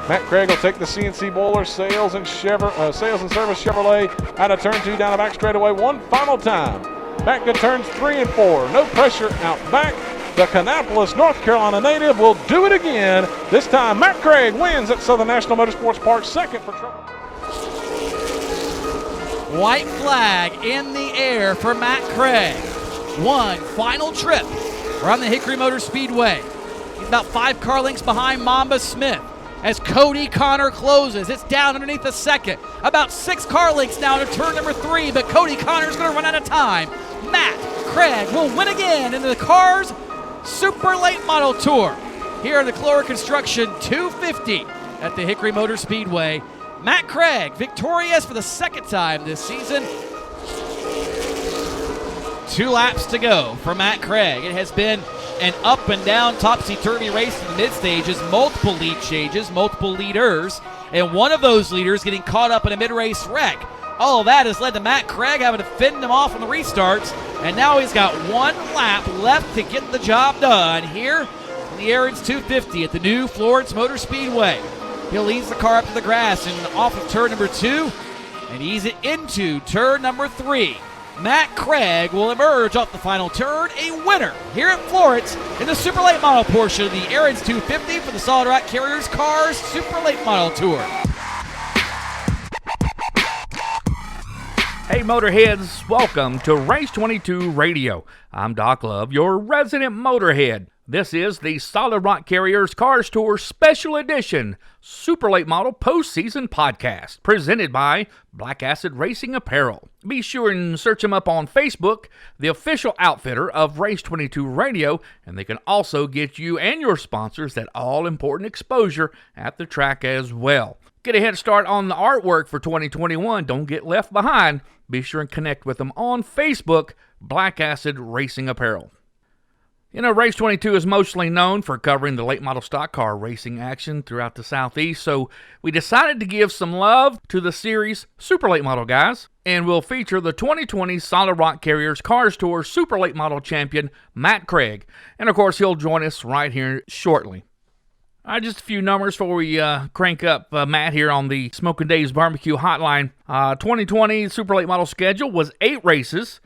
Matt Craig will take the CNC Boiler Sales and Service Chevrolet out of turn 2 down the back straightaway one final time. Back to turns 3 and 4. No pressure out back. The Kannapolis, North Carolina native will do it again. This time Matt Craig wins at Southern National Motorsports Park, second for Trevor. White flag in the air for Matt Craig. One final trip around the Hickory Motor Speedway. He's about 5 car lengths behind Mamba Smith. As Cody Connor closes, it's down underneath the second. About 6 car lengths now to turn number 3, but Cody Connor's going to run out of time. Matt Craig will win again in the Cars Super Late Model Tour here in the Clora Construction 250 at the Hickory Motor Speedway. Matt Craig victorious for the second time this season. 2 laps to go for Matt Craig. It has been an up and down topsy-turvy race in the mid stages, multiple lead changes, multiple leaders, and one of those leaders getting caught up in a mid-race wreck. All of that has led to Matt Craig having to fend him off on the restarts, and now he's got 1 lap left to get the job done here in the Aaron's 250 at the new Florence Motor Speedway. He'll leads the car up to the grass and off of turn number 2 and ease it into turn number 3. Matt Craig will emerge off the final turn a winner here at Florence in the Super Late Model portion of the Aaron's 250 for the Solid Rock Carriers Cars Super Late Model Tour. Hey Motorheads, welcome to Race 22 Radio. I'm Doc Love, your resident Motorhead. This is the Solid Rock Carriers Cars Tour Special Edition Super Late Model Postseason Podcast, presented by Black Acid Racing Apparel. Be sure and search them up on Facebook, the official outfitter of Race 22 Radio, and they can also get you and your sponsors that all-important exposure at the track as well. Get a head start on the artwork for 2021. Don't get left behind. Be sure and connect with them on Facebook, Black Acid Racing Apparel. You know, Race 22 is mostly known for covering the late model stock car racing action throughout the Southeast, so we decided to give some love to the series Super Late Model guys, and we'll feature the 2020 Solid Rock Carriers Cars Tour Super Late Model champion, Matt Craig, and of course he'll join us right here shortly. Just a few numbers before we crank up Matt here on the Smokin' Dave's Barbecue Hotline. 2020 Super Late Model schedule was 8 races,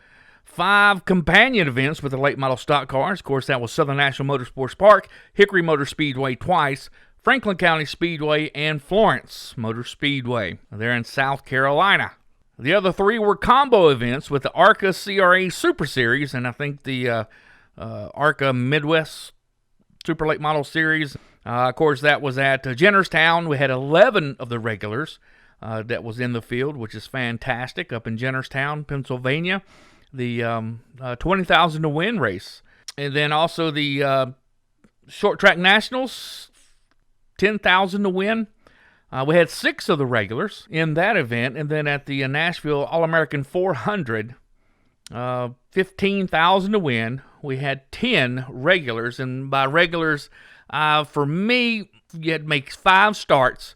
5 companion events with the late model stock cars. Of course, that was Southern National Motorsports Park, Hickory Motor Speedway twice, Franklin County Speedway, and Florence Motor Speedway. They're in South Carolina. The other 3 were combo events with the ARCA CRA Super Series, and I think the ARCA Midwest Super Late Model Series. Of course, that was at Jennerstown. We had 11 of the regulars that was in the field, which is fantastic, up in Jennerstown, Pennsylvania. The 20,000 to win race. And then also the Short Track Nationals, 10,000 to win. We had 6 of the regulars in that event. And then at the Nashville All-American 400, 15,000 to win. We had 10 regulars. And by regulars, for me, you had to make 5 starts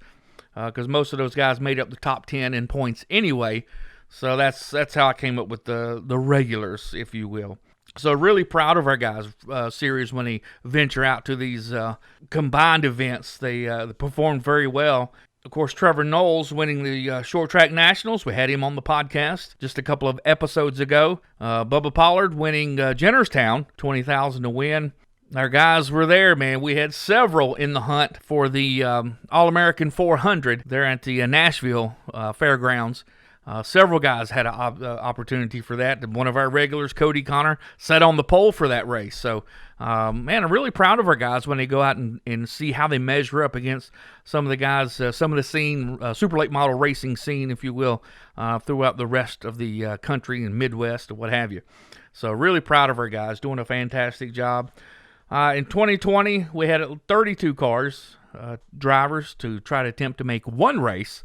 because most of those guys made up the top 10 in points anyway. So that's how I came up with the regulars, if you will. So really proud of our guys' series when they venture out to these combined events. They performed very well. Of course, Trevor Knowles winning the Short Track Nationals. We had him on the podcast just a couple of episodes ago. Bubba Pollard winning Jennerstown, 20,000 to win. Our guys were there, man. We had several in the hunt for the All-American 400 there at the Nashville Fairgrounds. Several guys had an opportunity for that. One of our regulars, Cody Connor, sat on the pole for that race. So, man, I'm really proud of our guys when they go out and see how they measure up against some of the guys, some of the scene, super late model racing scene, if you will, throughout the rest of the country and Midwest or what have you. So, really proud of our guys, doing a fantastic job. In 2020, we had 32 cars, drivers, to try to attempt to make one race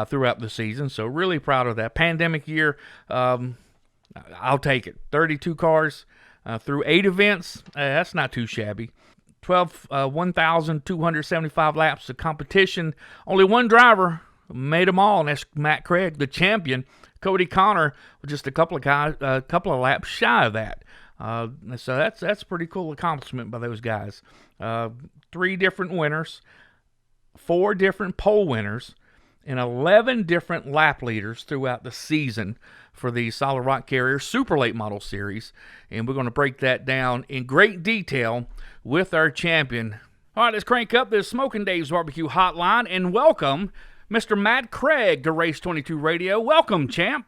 throughout the season, so really proud of that. Pandemic year, I'll take it. 32 cars through 8 events, that's not too shabby. 1,275 laps of competition. Only one driver made them all, and that's Matt Craig, the champion. Cody Connor was just a couple of laps shy of that. So that's a pretty cool accomplishment by those guys. 3 different winners, 4 different pole winners, and 11 different lap leaders throughout the season for the Solid Rock Carrier Super Late Model Series. And we're going to break that down in great detail with our champion. All right, let's crank up this Smoking Dave's Barbecue Hotline and welcome Mr. Matt Craig to Race 22 Radio. Welcome, champ.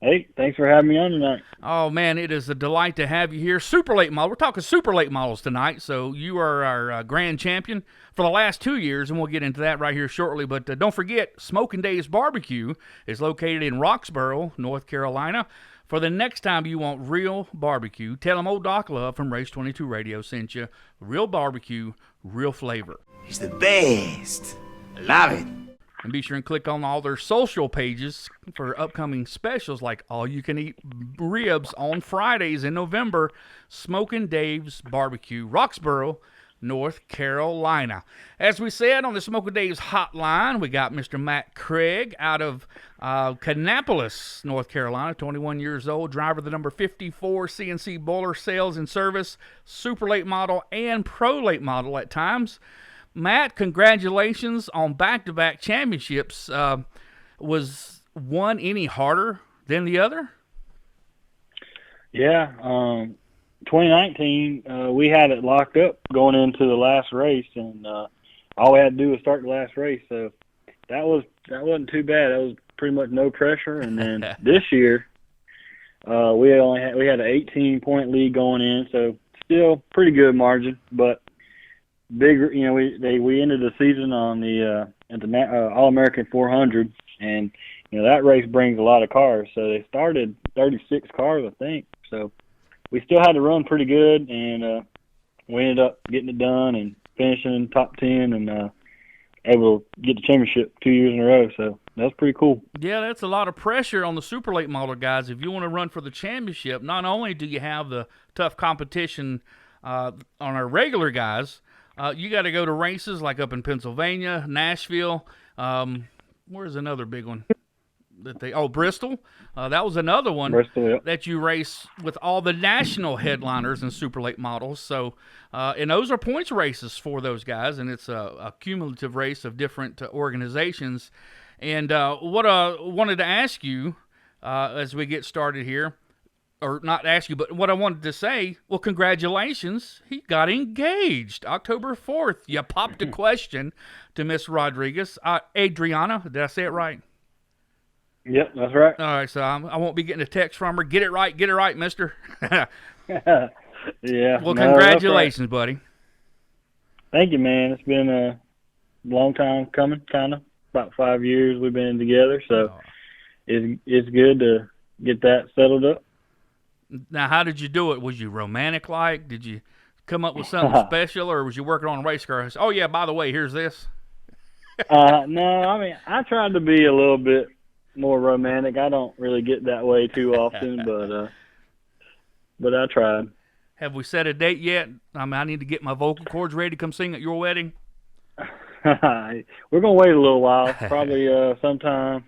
Hey, thanks for having me on tonight. Oh, man, it is a delight to have you here. Super late model. We're talking super late models tonight, so you are our grand champion for the last 2 years, and we'll get into that right here shortly. But don't forget, Smoking Dave's Barbecue is located in Roxboro, North Carolina. For the next time you want real barbecue, tell them old Doc Love from Race 22 Radio sent you. Real barbecue, real flavor. He's the best. I love it. And be sure and click on all their social pages for upcoming specials like all-you-can-eat ribs on Fridays in November. Smoking Dave's Barbecue, Roxboro, North Carolina. As we said on the Smoking Dave's hotline, we got Mr. Matt Craig out of Kannapolis, North Carolina, 21 years old, driver of the number 54 CNC boiler, sales and service, super late model, and pro late model at times. Matt, congratulations on back-to-back championships. Was one any harder than the other? Yeah, 2019, we had it locked up going into the last race, and all we had to do was start the last race. So that wasn't too bad. That was pretty much no pressure. And then this year, we had an 18-point lead going in, so still pretty good margin, but bigger. You know, we ended the season on the All-American 400, and you know that race brings a lot of cars. So they started 36 cars, I think. So we still had to run pretty good, and we ended up getting it done and finishing in top 10 and able to get the championship 2 years in a row. So that was pretty cool. Yeah, that's a lot of pressure on the super late model guys. If you want to run for the championship, not only do you have the tough competition on our regular guys, you got to go to races like up in Pennsylvania, Nashville. Where's another big one? Bristol. That was another one Bristol, yep. that you race with all the national headliners and super late models. So, and those are points races for those guys, and it's a cumulative race of different organizations. And what I wanted to ask you as we get started here, or not ask you, but what I wanted to say, well, congratulations. He got engaged October 4th. You popped a question to Miss Rodriguez. Adriana, did I say it right? Yep, that's right. All right, so I won't be getting a text from her. Get it right, mister. Yeah. Well, no, congratulations, right. buddy. Thank you, man. It's been a long time coming, kind of. About 5 years we've been together, so it's good to get that settled up. Now, how did you do it? Was you romantic-like? Did you come up with something special, or was you working on a race car? Oh, yeah, by the way, here's this. No, I mean, I tried to be a little bit more romantic. I don't really get that way too often, but I tried. Have we set a date yet? I mean, I need to get my vocal cords ready to come sing at your wedding. We're gonna wait a little while, probably sometime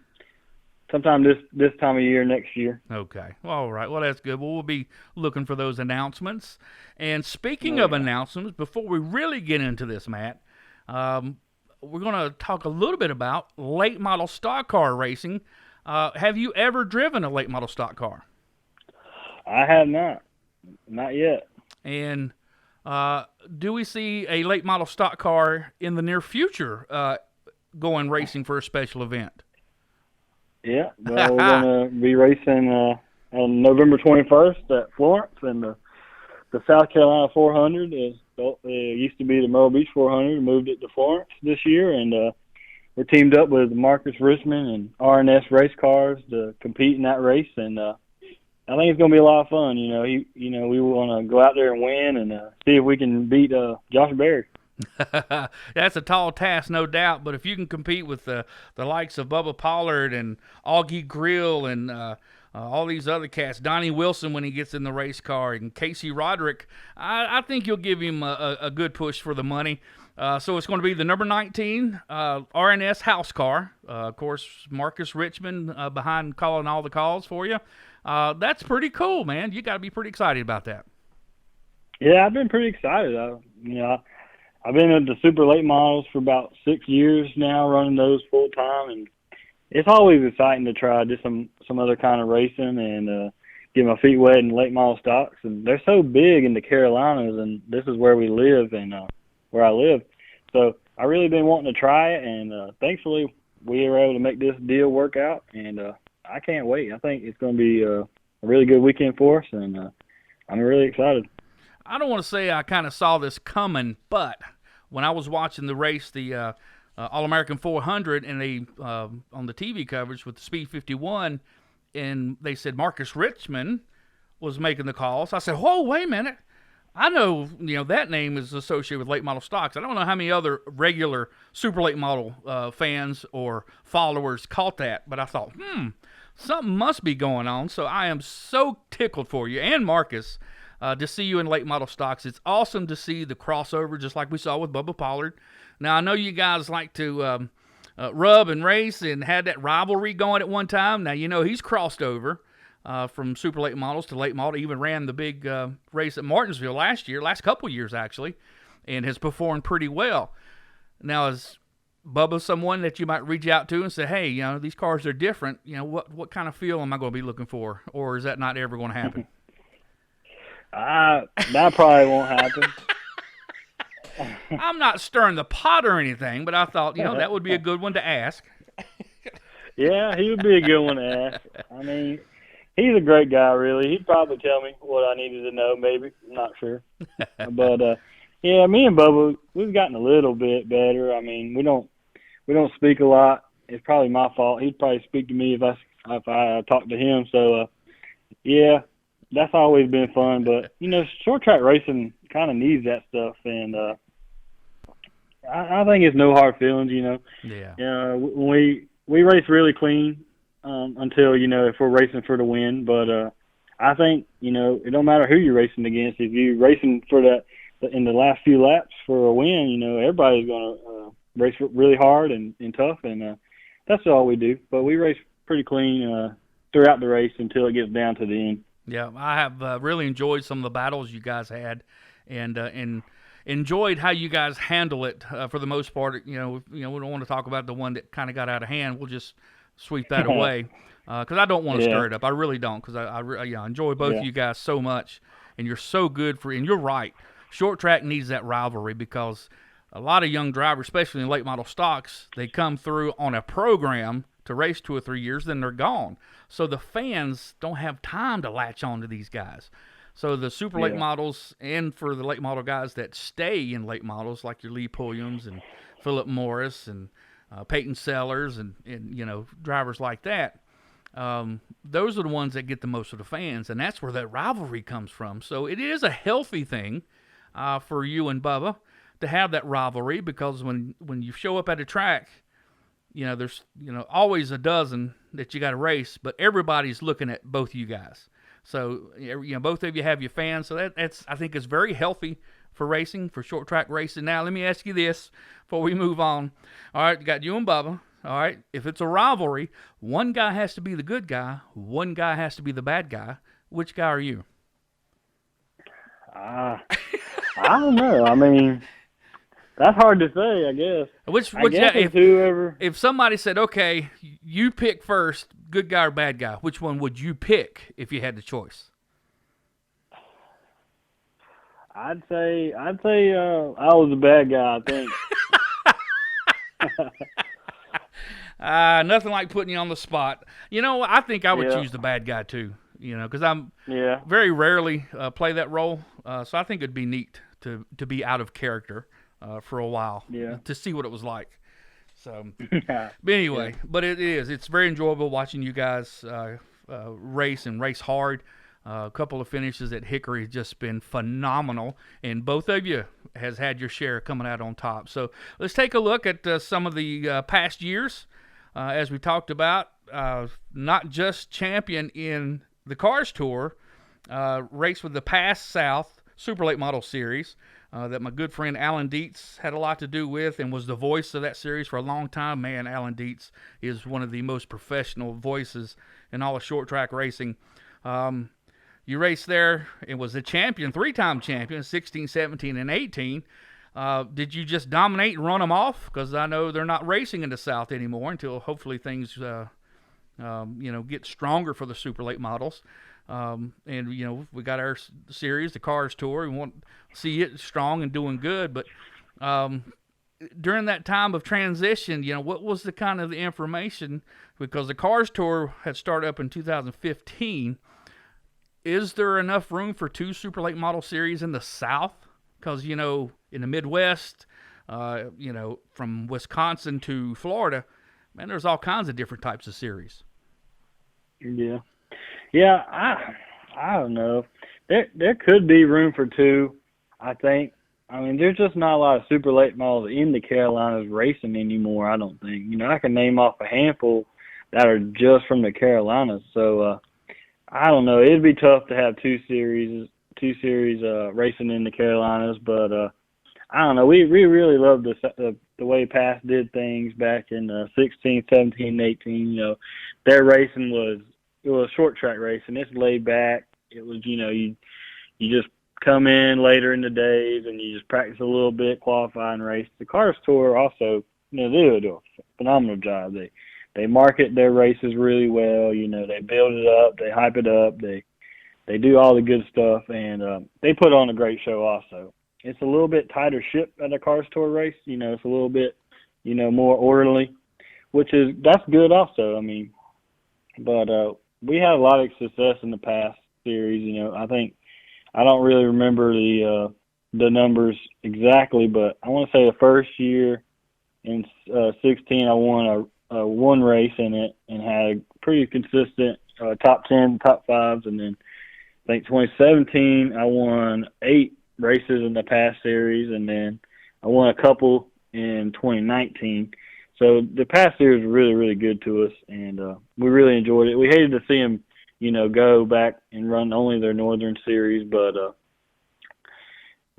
this time of year next year. Okay. Well, all right. Well, that's good. Well, we'll be looking for those announcements. And speaking of announcements, before we really get into this, Matt, we're going to talk a little bit about late model stock car racing. Have you ever driven a late model stock car? I have not yet. And do we see a late model stock car in the near future going racing for a special event? Yeah, well, we're going to be racing on November 21st at Florence, and the South Carolina 400 used to be the Myrtle Beach 400, moved it to Florence this year, and we're teamed up with Marcus Richmond and RNS Race Cars to compete in that race, and I think it's going to be a lot of fun. We want to go out there and win and see if we can beat Josh Berry. That's a tall task, no doubt. But if you can compete with the likes of Bubba Pollard and Augie Grill and all these other cats, Donnie Wilson when he gets in the race car, and Casey Roderick, I think you'll give him a good push for the money. So it's going to be the number 19 RNS house car. Of course, Marcus Richmond behind calling all the calls for you. That's pretty cool, man. You got to be pretty excited about that. Yeah, I've been pretty excited. I've been at the super late models for about 6 years now, running those full time, and it's always exciting to try just some other kind of racing and get my feet wet in late model stocks. And they're so big in the Carolinas, and this is where we live and where I live. So I really been wanting to try it, and thankfully we were able to make this deal work out. And I can't wait. I think it's going to be a really good weekend for us, and I'm really excited. I don't want to say I kind of saw this coming, but when I was watching the race, the All-American 400, and they on the TV coverage with the Speed 51, and they said Marcus Richmond was making the calls. I said, whoa, wait a minute. I know, that name is associated with late model stocks. I don't know how many other regular super late model fans or followers caught that, but I thought, something must be going on. So I am so tickled for you and Marcus to see you in late model stocks. It's awesome to see the crossover, just like we saw with Bubba Pollard. Now, I know you guys like to rub and race and had that rivalry going at one time. Now, he's crossed over from super late models to late model. Even ran the big race at Martinsville last couple years actually, and has performed pretty well. Now, is Bubba someone that you might reach out to and say, hey, these cars are different. What kind of feel am I going to be looking for? Or is that not ever going to happen? That probably won't happen. I'm not stirring the pot or anything, but I thought, that would be a good one to ask. Yeah, he would be a good one to ask. I mean, he's a great guy, really. He'd probably tell me what I needed to know, maybe. I'm not sure. But, yeah, me and Bubba, we've gotten a little bit better. I mean, we don't speak a lot. It's probably my fault. He'd probably speak to me if I talked to him. So, yeah, that's always been fun. But, short track racing kind of needs that stuff. And I think it's no hard feelings, Yeah. When we race really clean until, if we're racing for the win. But I think, it don't matter who you're racing against. If you're racing for that in the last few laps for a win, everybody's going to race really hard and tough. And that's all we do. But we race pretty clean throughout the race until it gets down to the end. Yeah, I have really enjoyed some of the battles you guys had, and enjoyed how you guys handle it for the most part. We don't want to talk about the one that kind of got out of hand. We'll just sweep that away because I don't want to stir it up. I really don't, because I enjoy both of you guys so much, and you're so good and you're right. Short track needs that rivalry because a lot of young drivers, especially in late model stocks, they come through on a program to race 2 or 3 years, then they're gone. So the fans don't have time to latch on to these guys. So the super late models, and for the late model guys that stay in late models, like your Lee Pulliams and Philip Morris and Peyton Sellers and drivers like that, those are the ones that get the most of the fans, and that's where that rivalry comes from. So it is a healthy thing for you and Bubba to have that rivalry, because when you show up at a track, there's always a dozen that you got to race, but everybody's looking at both of you guys. So both of you have your fans. So that's I think is very healthy for racing, for short track racing. Now let me ask you this before we move on. All right, you got you and Bubba. All right, if it's a rivalry, one guy has to be the good guy, one guy has to be the bad guy. Which guy are you? I don't know. I mean, that's hard to say, I guess. Whoever. If somebody said, okay, you pick first, good guy or bad guy, which one would you pick if you had the choice? I'd say I was the bad guy, I think. Nothing like putting you on the spot. I think I would choose the bad guy too, because I'm very rarely play that role. So I think it'd be neat to be out of character for a while to see what it was like. So, but anyway, but it's very enjoyable watching you guys race and race hard. A couple of finishes at Hickory has just been phenomenal, and both of you has had your share coming out on top. So let's take a look at some of the past years. As we talked about, not just champion in the Cars Tour, raced with the Pass South Super Late Model Series that my good friend Alan Dietz had a lot to do with and was the voice of that series for a long time. Man, Alan Dietz is one of the most professional voices in all of short track racing. You raced there and was the champion, 3-time champion, 16, 17, and 18. Did you just dominate and run them off? Because I know they're not racing in the South anymore until hopefully things get stronger for the super late models. And we got our series, the Cars Tour. We want to see it strong and doing good. But during that time of transition, what was the kind of the information? Because the Cars Tour had started up in 2015. Is there enough room for 2 super late model series in the South? Because, in the Midwest, from Wisconsin to Florida, man, there's all kinds of different types of series. Yeah. Yeah, I don't know. There could be room for 2, I think. I mean, there's just not a lot of super late models in the Carolinas racing anymore, I don't think. I can name off a handful that are just from the Carolinas. So, I don't know. It'd be tough to have 2 series racing in the Carolinas, but I don't know. We really loved the way Pass did things back in 16, 17, 18. Their racing was short track racing. It's laid back. It was you just come in later in the days and you just practice a little bit, qualify and race. The Cars Tour also they do a phenomenal job. They market their races really well. They build it up, they hype it up, they do all the good stuff, and they put on a great show also. It's a little bit tighter ship at a Cars Tour race. It's a little bit, more orderly, that's good also. I mean, but we had a lot of success in the past series. I don't really remember the numbers exactly, but I want to say the first year in 16, I won one race in it and had a pretty consistent top 10, top 5s, and then I think 2017 I won 8 races in the Pass series, and then I won a couple in 2019. So the Pass series was really, really good to us, and we really enjoyed it. We hated to see them, go back and run only their Northern series, but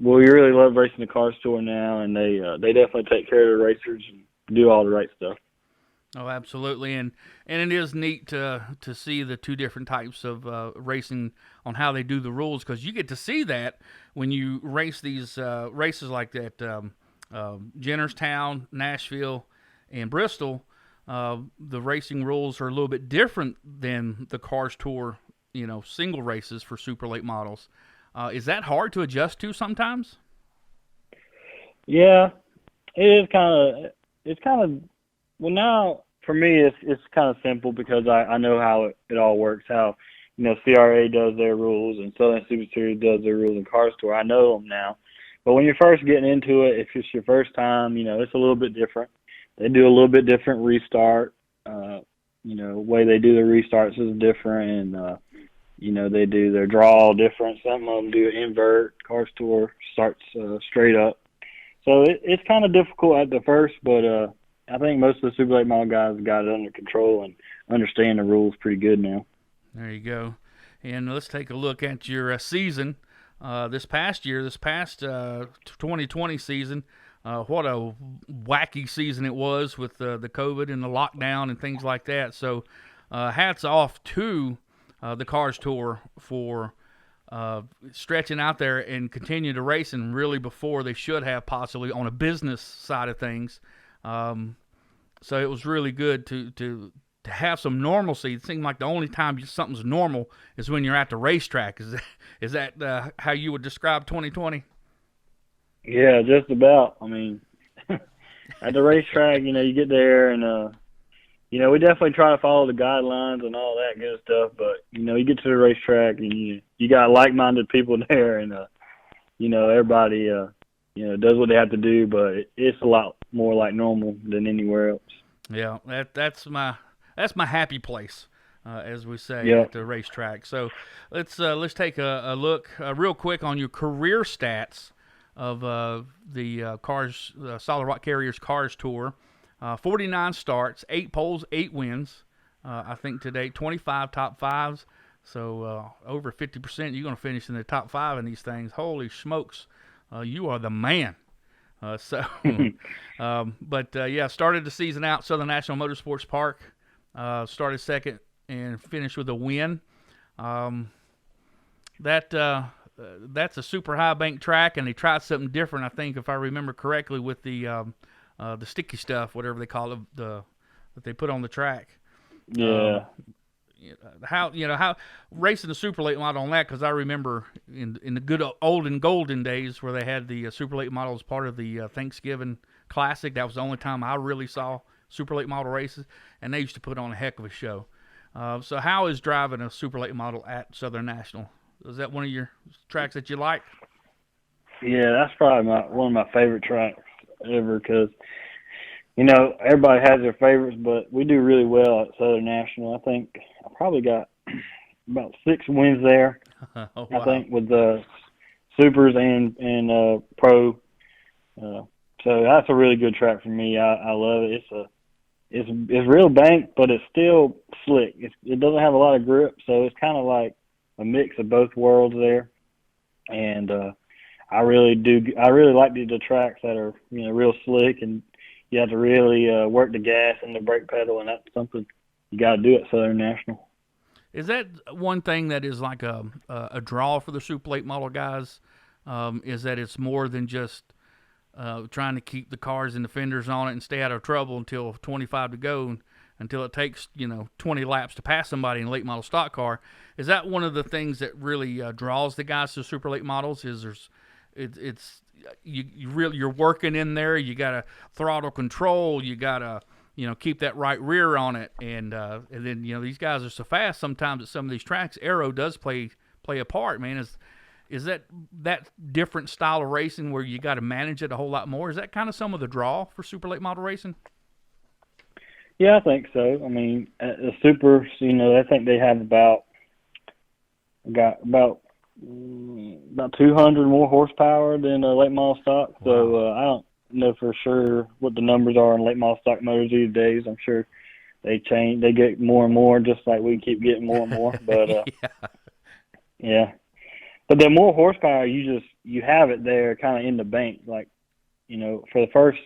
we really love racing the Cars Tour now, and they definitely take care of the racers and do all the right stuff. Oh, absolutely, and it is neat to see the 2 different types of racing on how they do the rules, because you get to see that when you race these races like that, Jennerstown, Nashville, and Bristol. The racing rules are a little bit different than the Cars Tour, single races for super late models. Is that hard to adjust to sometimes? Yeah, it is kind of. Well, now for me, it's kind of simple because I know how it all works. How CRA does their rules and Southern Super Series does their rules in Cars Tour. I know them now. But when you're first getting into it, if it's your first time, it's a little bit different. They do a little bit different restart. Way they do the restarts is different, and they do their draw different. Some of them do invert. Cars Tour starts straight up. So it's kind of difficult at the first, but I think most of the super late model guys got it under control and understand the rules pretty good now. There you go. And let's take a look at your season this past 2020 season. What a wacky season it was with the COVID and the lockdown and things like that. So hats off to the Cars Tour for stretching out there and continue to race, and really before they should have possibly on a business side of things. So it was really good to have some normalcy. It seemed like the only time something's normal is when you're at the racetrack. Is that how you would describe 2020? Yeah, just about. I mean, at the racetrack, you get there and, we definitely try to follow the guidelines and all that good stuff. But, you get to the racetrack and you got like-minded people there, and, everybody, does what they have to do. But it's a lot more like normal than anywhere else. Yeah, that's my happy place, as we say at the racetrack. So let's take a look real quick on your career stats of the Solid Rock Carriers Cars Tour. 49 starts, 8 poles, 8 wins, I think today, 25 top fives. So over 50%, you're going to finish in the top 5 in these things. Holy smokes, you are the man. Yeah, started the season out Southern National Motorsports Park. Started second and finished with a win. That's a super high bank track, and they tried something different, I think, if I remember correctly, with the sticky stuff, whatever they call it, that they put on the track. Yeah. How racing the super late model on that, because I remember in the good old and golden days where they had the super late model as part of the Thanksgiving Classic. That was the only time I really saw super late model races, and they used to put on a heck of a show. So how is driving a super late model at Southern National? Is that one of your tracks that you like? Yeah, that's probably one of my favorite tracks ever, because everybody has their favorites, but we do really well at Southern National. I think I probably got about 6 wins there. Oh, wow. I think with the supers and pro. So that's a really good track for me. I love it. It's real bank, but it's still slick. It doesn't have a lot of grip, so it's kind of like a mix of both worlds there. And I really like the tracks that are real slick, and you have to really work the gas and the brake pedal, and that's something you got to do at Southern National. Is that one thing that is like a draw for the super late model guys? Is that it's more than just trying to keep the cars and the fenders on it and stay out of trouble until 25 to go, until it takes 20 laps to pass somebody in a late model stock car? Is that one of the things that really draws the guys to super late models? You're working in there. You got to throttle control. You got to keep that right rear on it, and then these guys are so fast sometimes at some of these tracks. Aero does play a part, man. Is that different style of racing where you got to manage it a whole lot more? Is that kind of some of the draw for super late model racing? Yeah, I think so. I mean, at the supers, I think they have about 200 more horsepower than a late model stock. Wow. So I don't know for sure what the numbers are in late model stock motors these days. I'm sure they change. They get more and more, just like we keep getting more and more. But yeah. But the more horsepower, you have it there, kind of in the bank. Like, for the first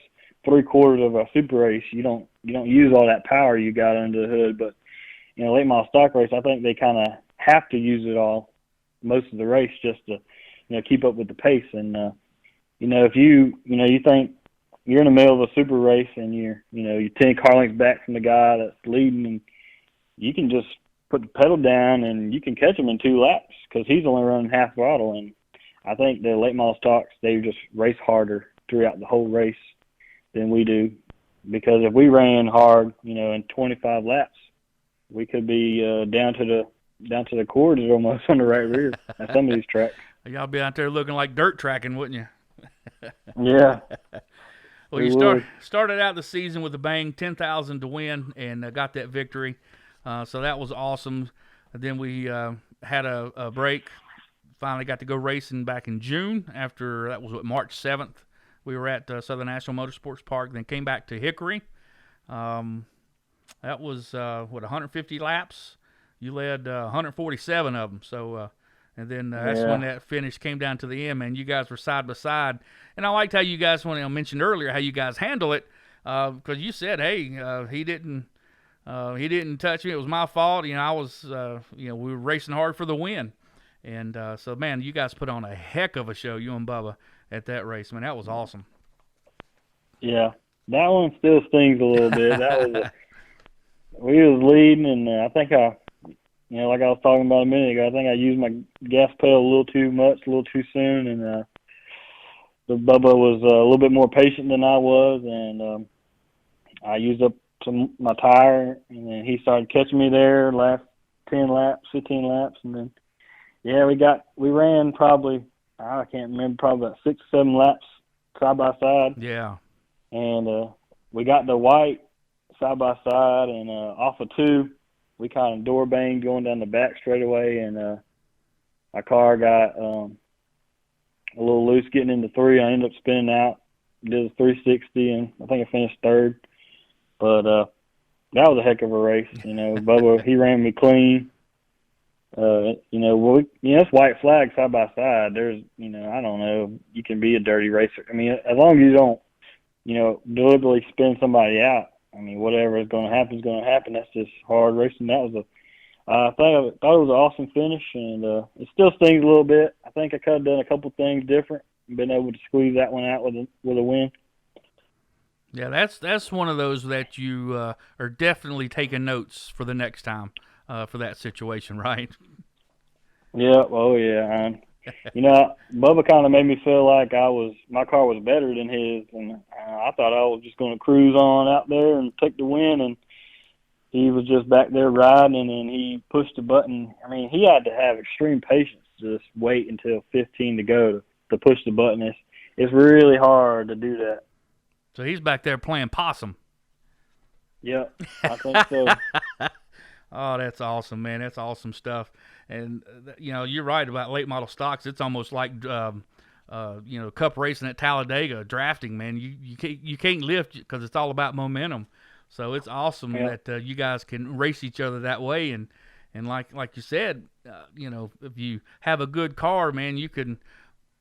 3/4 of a super race, you don't use all that power you got under the hood. But late model stock race, I think they kind of have to use it all most of the race just to keep up with the pace. And if you think you're in the middle of a super race and you're 10 car lengths back from the guy that's leading, and you can just put the pedal down and you can catch him in 2 laps because he's only running half throttle. And I think the late model stocks, they just race harder throughout the whole race than we do, because if we ran hard in 25 laps, we could be down to the quarters almost on the right rear at some of these tracks. Y'all be out there looking like dirt tracking, wouldn't you? Yeah. Well, you started out the season with a bang, 10,000 to win, and got that victory. So that was awesome. And then we had a break. Finally got to go racing back in June. After that was March 7th. We were at Southern National Motorsports Park. Then came back to Hickory. That was 150 laps. You led 147 of them. So. And then that's when that finish came down to the end, man. You guys were side by side. And I liked how you guys, when I mentioned earlier, how you guys handle it, because you said, hey, he didn't touch me. It was my fault. I was, we were racing hard for the win. And so, man, you guys put on a heck of a show, you and Bubba, at that race. Man, that was awesome. Yeah, that one still stings a little bit. That was we was leading, and I think like I was talking about a minute ago, I think I used my gas pedal a little too much, a little too soon, and the Bubba was a little bit more patient than I was, and I used up my tire, and then he started catching me there last 10 laps, 15 laps, and then we ran probably, I can't remember, probably about 6 or 7 laps side by side. Yeah. And we got the white side by side, and off of 2. We kind of door banged going down the back straightaway, and my car got a little loose getting into 3. I ended up spinning out, did a 360, and I think I finished 3rd. But that was a heck of a race. Bubba, he ran me clean. It's white flag side by side. There's, I don't know, you can be a dirty racer. I mean, as long as you don't, deliberately spin somebody out. I mean, whatever is going to happen is going to happen. That's just hard thing. That was I thought it was an awesome finish, and it still stings a little bit. I think I could have done a couple things different and been able to squeeze that one out with a win. Yeah, that's one of those that you are definitely taking notes for the next time for that situation, right? Yeah, oh yeah. Bubba kind of made me feel like my car was better than his, and I thought I was just going to cruise on out there and take the win, and he was just back there riding, and then he pushed the button. I mean, he had to have extreme patience to just wait until 15 to go to push the button. It's really hard to do that. So he's back there playing possum. Yep, I think so. Oh, that's awesome, man. That's awesome stuff. And, you're right about late model stocks. It's almost like, cup racing at Talladega, drafting, man. You can't lift because it's all about momentum. So it's awesome that you guys can race each other that way. And like you said, if you have a good car, man, you can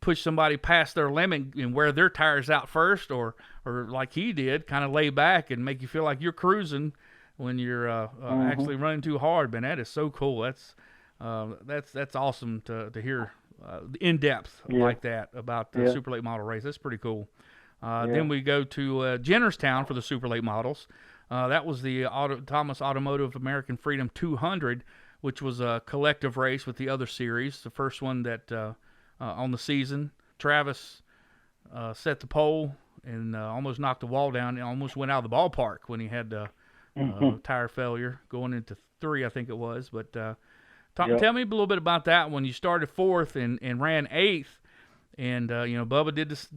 push somebody past their limit and wear their tires out first, or like he did, kind of lay back and make you feel like you're cruising when you're actually running too hard. Man, that is so cool. That's awesome to hear in depth like that about the super late model race. That's pretty cool. Then we go to Jennerstown for the super late models. That was the Thomas Automotive American Freedom 200, which was a collective race with the other series. The first one that on the season, Travis set the pole and almost knocked the wall down and almost went out of the ballpark when he had tire failure going into 3, I think it was. But tell me a little bit about that one. You started 4th and ran 8th. And, Bubba did this,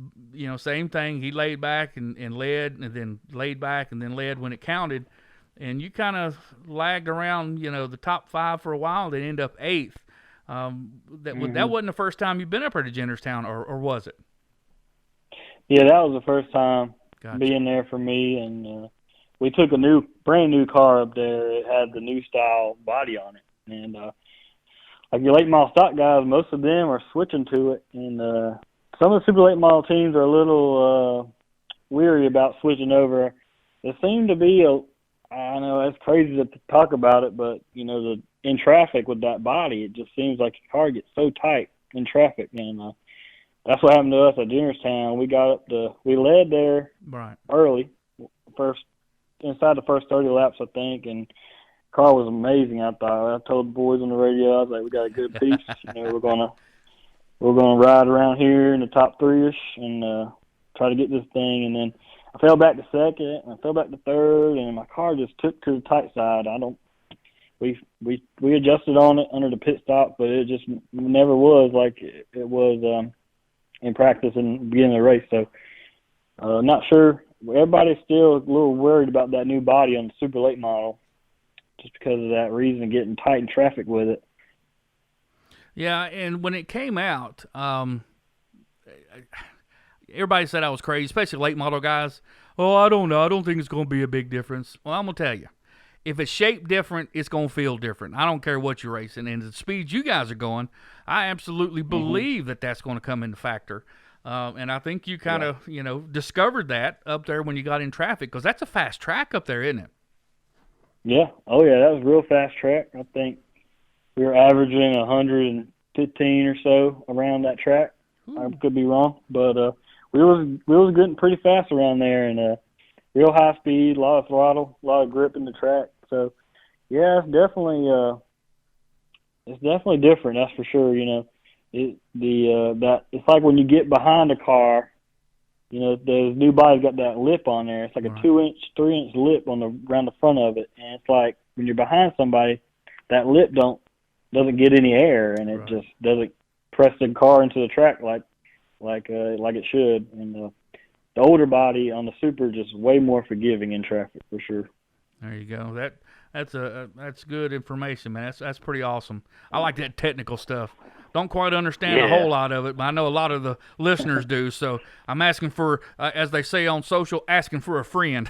same thing. He laid back and led, and then laid back and then led when it counted. And you kind of lagged around, the top 5 for a while, then end up 8th. That wasn't the first time you've been up here to Jennerstown, or was it? Yeah, that was the first time Gotcha. Being there for me. And we took a brand new car up there. It had the new style body on it. And like your late model stock guys, most of them are switching to it, and some of the super late model teams are a little weary about switching over. There seemed to be I know it's crazy to talk about it, but in traffic with that body, it just seems like your car gets so tight in traffic, and that's what happened to us at Jennerstown. We led there early, inside the first 30 laps, I think, and car was amazing. I thought. I told the boys on the radio, I was like, "We got a good piece. We're gonna ride around here in the top 3ish and try to get this thing." And then I fell back to 2nd, and I fell back to 3rd, and my car just took to the tight side. We adjusted on it under the pit stop, but it just never was like it was in practice and the beginning of the race. So not sure. Everybody's still a little worried about that new body on the super late model, just because of that reason, getting tight in traffic with it. Yeah, and when it came out, everybody said I was crazy, especially late model guys. Oh, I don't know. I don't think it's going to be a big difference. Well, I'm going to tell you. If it's shaped different, it's going to feel different. I don't care what you're racing. And the speeds you guys are going, I absolutely believe that that's going to come into factor. And I think you kind of, discovered that up there when you got in traffic, because that's a fast track up there, isn't it? Yeah. Oh, yeah, that was a real fast track. I think we were averaging 115 or so around that track. I could be wrong, but we was getting pretty fast around there, and real high speed, a lot of throttle, a lot of grip in the track. So, yeah, it's definitely different. That's for sure. That it's like when you get behind a car. Those new bodies got that lip on there. It's like a 2-inch, 3-inch lip around the front of it, and it's like when you're behind somebody, that lip doesn't get any air, and it just doesn't press the car into the track like it should. And the older body on the Super just way more forgiving in traffic for sure. There you go. That's good information, man. That's pretty awesome. I like that technical stuff. Don't quite understand a whole lot of it, but I know a lot of the listeners do. So I'm asking for, as they say on social, asking for a friend.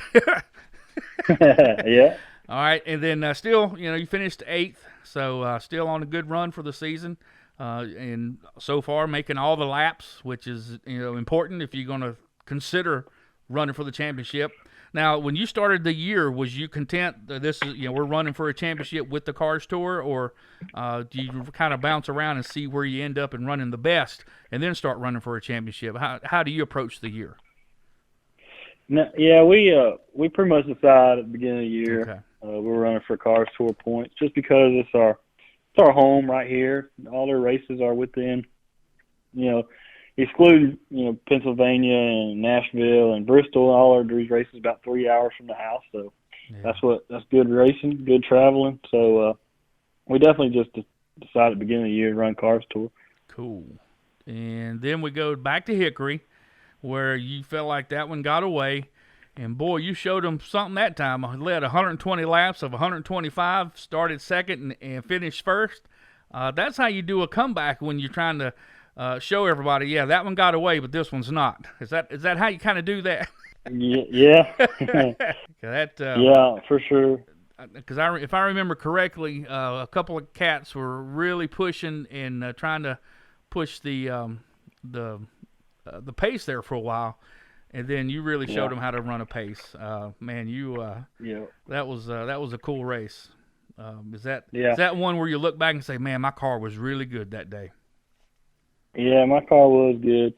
Yeah. All right, and then still, you finished 8th, so still on a good run for the season, and so far making all the laps, which is important if you're going to consider running for the championship. Now, when you started the year, was you content that this is we're running for a championship with the Cars Tour, or do you kind of bounce around and see where you end up and running the best, and then start running for a championship? How do you approach the year? No, yeah, we pretty much decide at the beginning of the year. Okay. We're running for Cars Tour points just because it's our home right here. All their races are within, exclude Pennsylvania and Nashville and Bristol. All these races about 3 hours from the house, so that's good racing, good traveling. So we definitely just decided at the beginning of the year to run Cars Tour. Cool. And then we go back to Hickory, where you felt like that one got away. And, boy, you showed them something that time. I led 120 laps of 125, started second and finished first. That's how you do a comeback when you're trying to show everybody, yeah, that one got away, but this one's not. Is that how you kind of do that? Yeah. Yeah, for sure. Because if I remember correctly, a couple of cats were really pushing and trying to push the pace there for a while. And then you really showed them how to run a pace, man. That was a cool race. Is that one where you look back and say, man, my car was really good that day? Yeah, my car was good,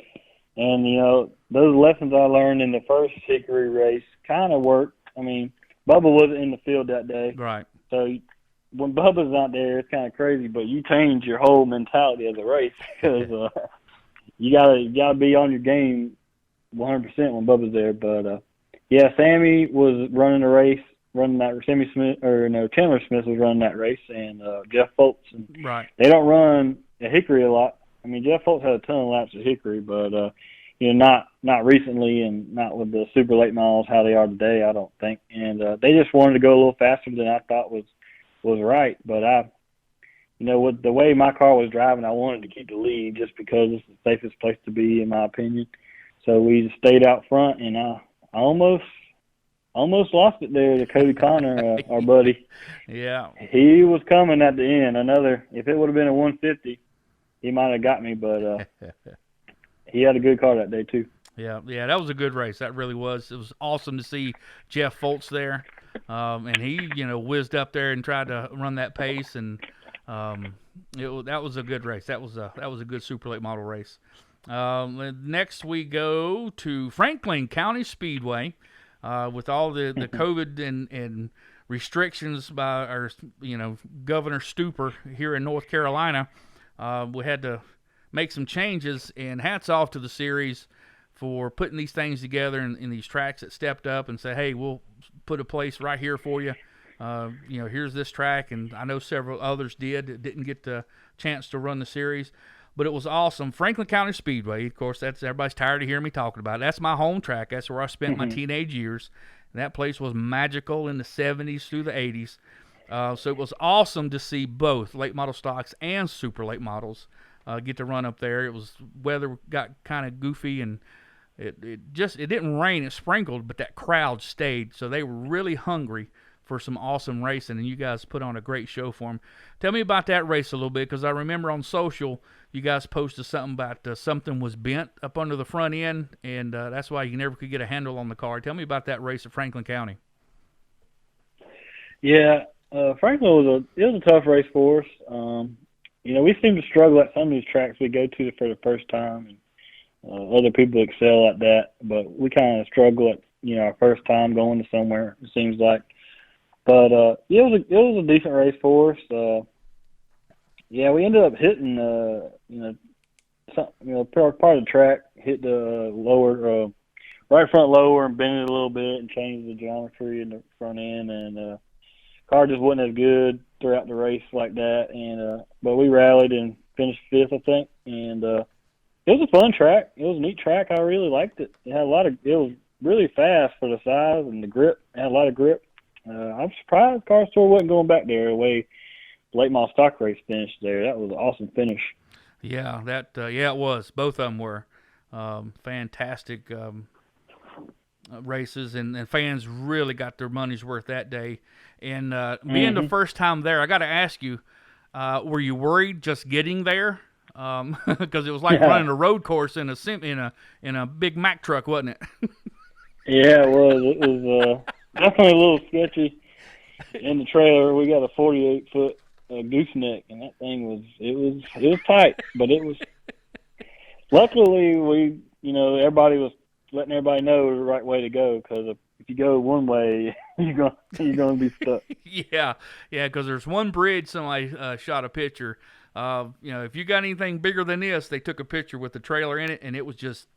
and those lessons I learned in the first Hickory race kind of worked. I mean, Bubba wasn't in the field that day, right? So when Bubba's not there, it's kind of crazy. But you change your whole mentality of the race because you gotta be on your game 100% when Bubba's there. But Sammy was running the race, Chandler Smith was running that race, and Jeff Foltz. And right. They don't run at Hickory a lot. I mean, Jeff Foltz had a ton of laps at Hickory, but not recently, and not with the super late models how they are today, I don't think. And they just wanted to go a little faster than I thought was right. But with the way my car was driving, I wanted to keep the lead just because it's the safest place to be, in my opinion. So we just stayed out front, and I almost lost it there to Cody Connor, our buddy. Yeah. He was coming at the end. If it would have been a 150, he might have got me, but he had a good car that day too. Yeah, that was a good race. That really was. It was awesome to see Jeff Foltz there, and he, whizzed up there and tried to run that pace, and that was a good race. That was a good super late model race. Next we go to Franklin County Speedway, with all the COVID and restrictions by our Governor Stupor here in North Carolina. We had to make some changes, and hats off to the series for putting these things together in these tracks that stepped up and said, hey, we'll put a place right here for you. Here's this track, and I know several others didn't get the chance to run the series, but it was awesome. Franklin County Speedway, of course, everybody's tired of hearing me talking about it. That's my home track. That's where I spent my teenage years. And that place was magical in the 70s through the 80s. So it was awesome to see both late model stocks and super late models get to run up there. It was weather got kind of goofy, and it didn't rain. It sprinkled, but that crowd stayed. So they were really hungry for some awesome racing, and you guys put on a great show for them. Tell me about that race a little bit, because I remember on social you guys posted something about something was bent up under the front end, and that's why you never could get a handle on the car. Tell me about that race at Franklin County. Yeah, Franklin was a tough race for us. We seem to struggle at some of these tracks we go to for the first time, and other people excel at that, but we kind of struggle at our first time going to somewhere, it seems like. But it was a decent race for us. We ended up hitting part of the track, hit the lower right front lower and bent it a little bit and changed the geometry in the front end, and car just wasn't as good throughout the race like that. And but we rallied and finished 5th, I think. And it was a fun track. It was a neat track. I really liked it. It was really fast for the size and the grip. It had a lot of grip. I'm surprised Car Store wasn't going back there the way late model stock race finished there. That was an awesome finish. Yeah, it was. Both of them were fantastic races, and fans really got their money's worth that day. And being the first time there, I got to ask you, were you worried just getting there? Because it was like running a road course in a Big Mack truck, wasn't it? Yeah, it was. It was definitely a little sketchy. In the trailer, we got a 48-foot gooseneck, and that thing was tight, but it was. Luckily, everybody was letting everybody know the right way to go, because if you go one way, you're gonna be stuck. Yeah, because there's one bridge somebody shot a picture. If you got anything bigger than this, they took a picture with the trailer in it, and it was just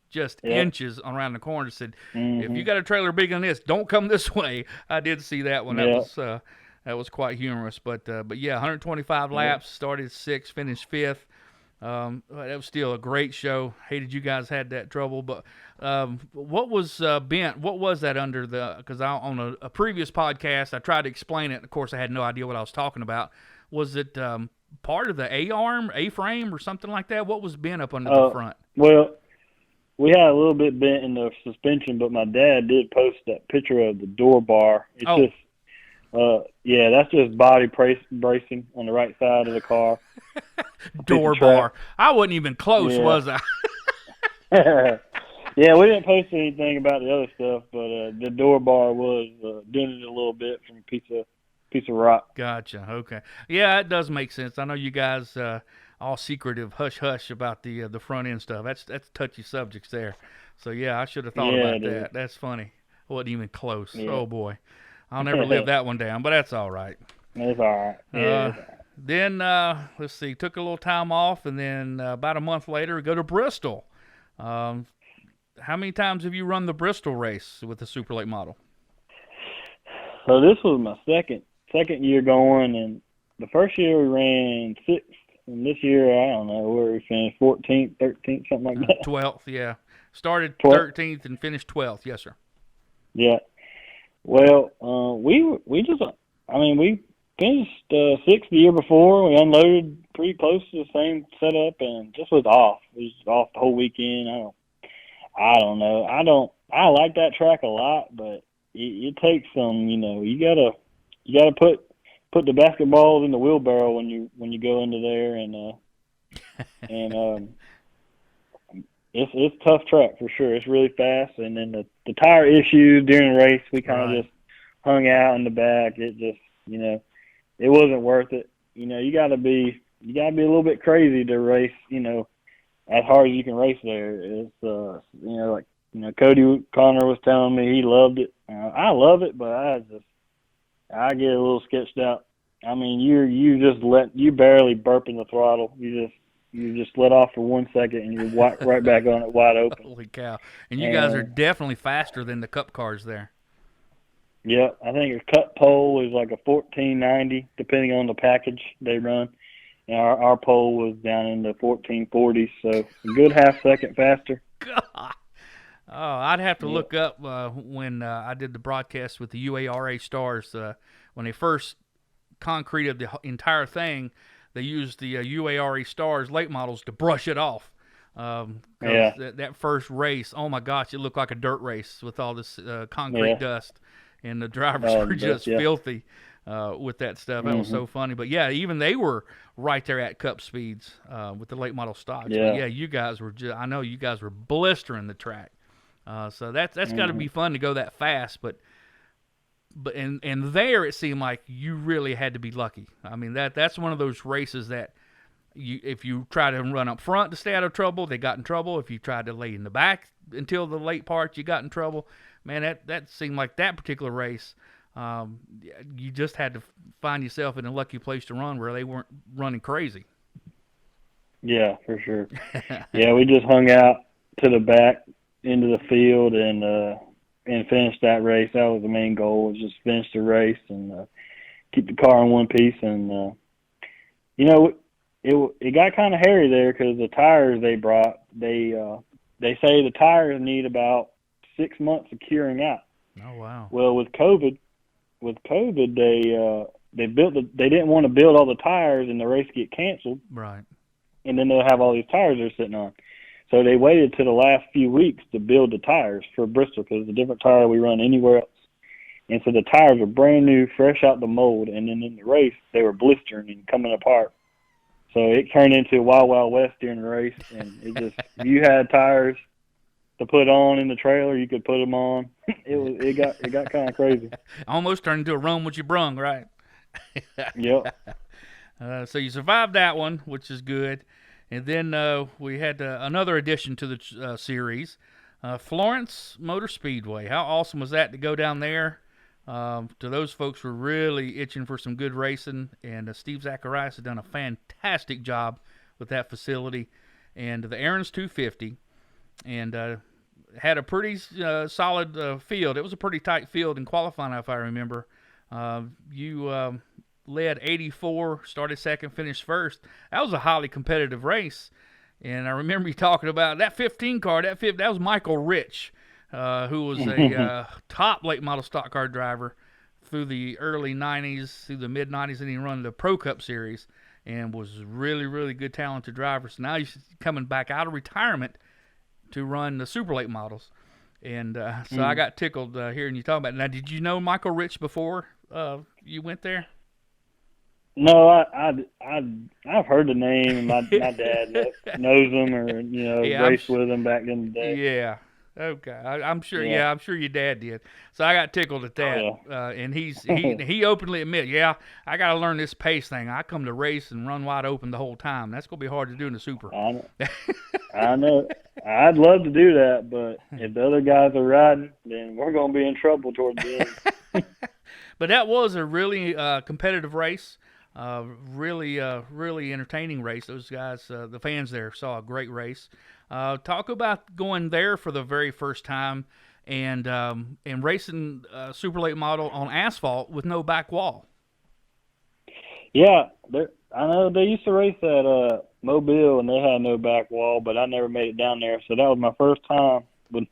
inches around the corner. Said, if you got a trailer bigger than this, don't come this way. I did see that one. That was quite humorous. But yeah, 125 laps, started 6th, finished 5th. That was still a great show. Hated you guys had that trouble, but what was bent? What was that under the? Because on a previous podcast, I tried to explain it. Of course, I had no idea what I was talking about. Was it part of the A-arm, A-frame, or something like that? What was bent up under the front? Well, we had a little bit bent in the suspension, but my dad did post that picture of the door bar. It's just, that's just body bracing on the right side of the car. Door bar. I wasn't even close, was I? Yeah, we didn't post anything about the other stuff, but the door bar was dented a little bit from a piece of rock. Gotcha. Okay. Yeah, it does make sense. I know you guys all secretive, hush hush about the front end stuff. That's touchy subjects there. So yeah, I should have thought about that. That's funny. I wasn't even close. Yeah. Oh boy, I'll never live that one down. But that's all right. It's all right. Yeah. Then let's see. Took a little time off, and then about a month later, we go to Bristol. How many times have you run the Bristol race with the Super Late model? So this was my second year going, and the first year we ran 6th, and this year, I don't know where we finished, 14th, 13th, something like that. 12th, yeah. Started 13th and finished 12th, yes, sir. Yeah. Well, we finished 6th the year before. We unloaded pretty close to the same setup, and just was off. It was off the whole weekend. I don't know. I like that track a lot, but it takes some, you gotta put the basketballs in the wheelbarrow when you go into there, and it's a tough track for sure. It's really fast, and then the tire issues during the race, we kind of just hung out in the back. It just it wasn't worth it. You gotta be a little bit crazy to race. As hard as you can race there. It's Cody Connor was telling me he loved it. I love it, but I get a little sketched out. I mean, you barely burping the throttle. You just let off for 1 second and you're right back on it wide open. Holy cow! And you guys are definitely faster than the Cup cars there. Yeah, I think a Cup pole is like a 1490, depending on the package they run. And our pole was down in the 1440s, so a good half second faster. God. Oh, I'd have to look up when I did the broadcast with the UARA Stars. When they first concreted the entire thing, they used the UARA Stars late models to brush it off. That first race, oh my gosh, it looked like a dirt race with all this concrete dust, and the drivers were just filthy with that stuff. That was so funny. But yeah, even they were right there at Cup speeds with the late model stocks. Yeah, but yeah, you guys were. I know you guys were blistering the track. So that's got to be fun to go that fast, but and there it seemed like you really had to be lucky. I mean that's one of those races that if you try to run up front to stay out of trouble, they got in trouble. If you tried to lay in the back until the late part, you got in trouble. Man, that seemed like that particular race. You just had to find yourself in a lucky place to run where they weren't running crazy. Yeah, for sure. Yeah, we just hung out to the back into the field and finish that race. That was the main goal, was just finish the race and keep the car in one piece. And it got kind of hairy there because the tires they brought, they say the tires need about 6 months of curing out. Oh wow! Well, with COVID, they didn't want to build all the tires and the race get canceled. Right. And then they'll have all these tires they're sitting on. So they waited to the last few weeks to build the tires for Bristol because it's a different tire we run anywhere else. And so the tires were brand new, fresh out the mold, and then in the race they were blistering and coming apart. So it turned into Wild Wild West during the race, and it just if you had tires to put on in the trailer, you could put them on. It got kind of crazy. Almost turned into a run what you brung, right? Yep. So you survived that one, which is good. And then we had another addition to the series, Florence Motor Speedway. How awesome was that to go down there? To those folks who were really itching for some good racing, and Steve Zacharias has done a fantastic job with that facility. And the Aaron's 250, and had a pretty solid field. It was a pretty tight field in qualifying, if I remember. You led 84, started second, finished first. That was a highly competitive race. And I remember you talking about that 15 car, that was Michael Rich, who was a top late model stock car driver through the early 90s, through the mid 90s, and he run the Pro Cup series and was really, really good, talented driver. So now he's coming back out of retirement to run the super late models. And so I got tickled hearing you talk about it. Now, did you know Michael Rich before you went there? No, I've heard the name, and my dad knows him, or raced with him back in the day. Yeah. Okay, I'm sure. Yeah, I'm sure your dad did. So I got tickled at that, and he openly admit, I got to learn this pace thing. I come to race and run wide open the whole time. That's gonna be hard to do in the super. I know. I'd love to do that, but if the other guys are riding, then we're gonna be in trouble towards the end. But that was a really competitive race. Really entertaining race. Those guys, the fans there, saw a great race. Talk about going there for the very first time and racing super late model on asphalt with no back wall. Yeah, I know they used to race at Mobile, and they had no back wall, but I never made it down there, so that was my first time with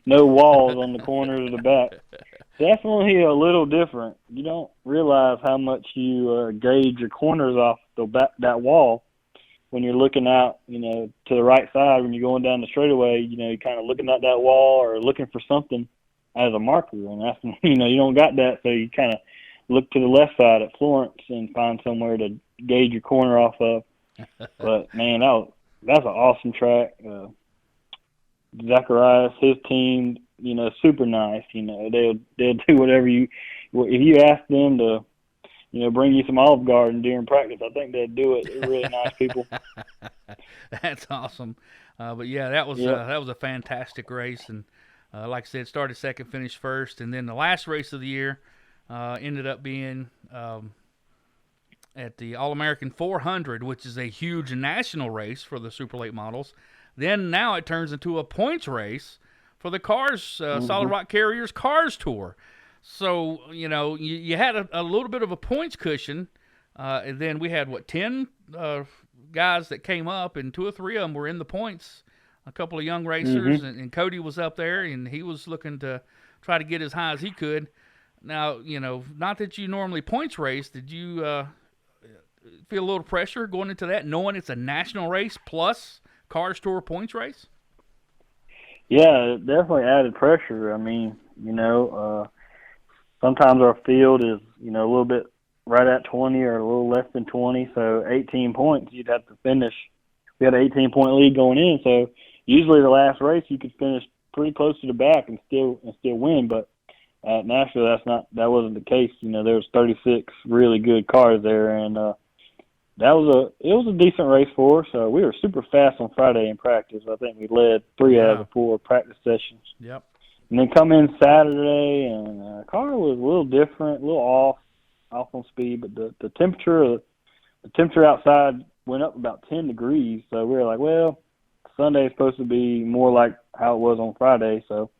no walls on the corners of the back. Definitely a little different. You don't realize how much you gauge your corners off that wall when you're looking out, to the right side when you're going down the straightaway. You're kind of looking at that wall or looking for something as a marker, and that's you don't got that, so you kind of look to the left side at Florence and find somewhere to gauge your corner off of. But man, that's an awesome track. Zacharias, his team, super nice. They'll do whatever if you ask them to, bring you some Olive Garden during practice, I think they'd do it. They're really nice people. That's awesome. But yeah, that was a fantastic race, and like I said, started second, finished first, and then the last race of the year ended up being at the All-American 400, which is a huge national race for the super late models. Then now it turns into a points race for the Cars, Solid Rock Carriers Cars Tour. So, you had a little bit of a points cushion. And then we had, 10 guys that came up, and 2 or 3 of them were in the points. A couple of young racers, and Cody was up there, and he was looking to try to get as high as he could. Now, not that you normally points race, did you feel a little pressure going into that, knowing it's a national race plus Cars Tour points race? Yeah, it definitely added pressure. I mean, sometimes our field is, a little bit right at 20 or a little less than 20, so 18 points you'd have to finish. We had an 18-point lead going in, so usually the last race you could finish pretty close to the back and still win, but at Nashville that wasn't the case. There was 36 really good cars there, and it was a decent race for us. We were super fast on Friday in practice. I think we led 3 out of the 4 practice sessions. Yep. And then come in Saturday, and the car was a little different, a little off on speed, but the temperature outside went up about 10 degrees. So we were like, well, Sunday is supposed to be more like how it was on Friday, so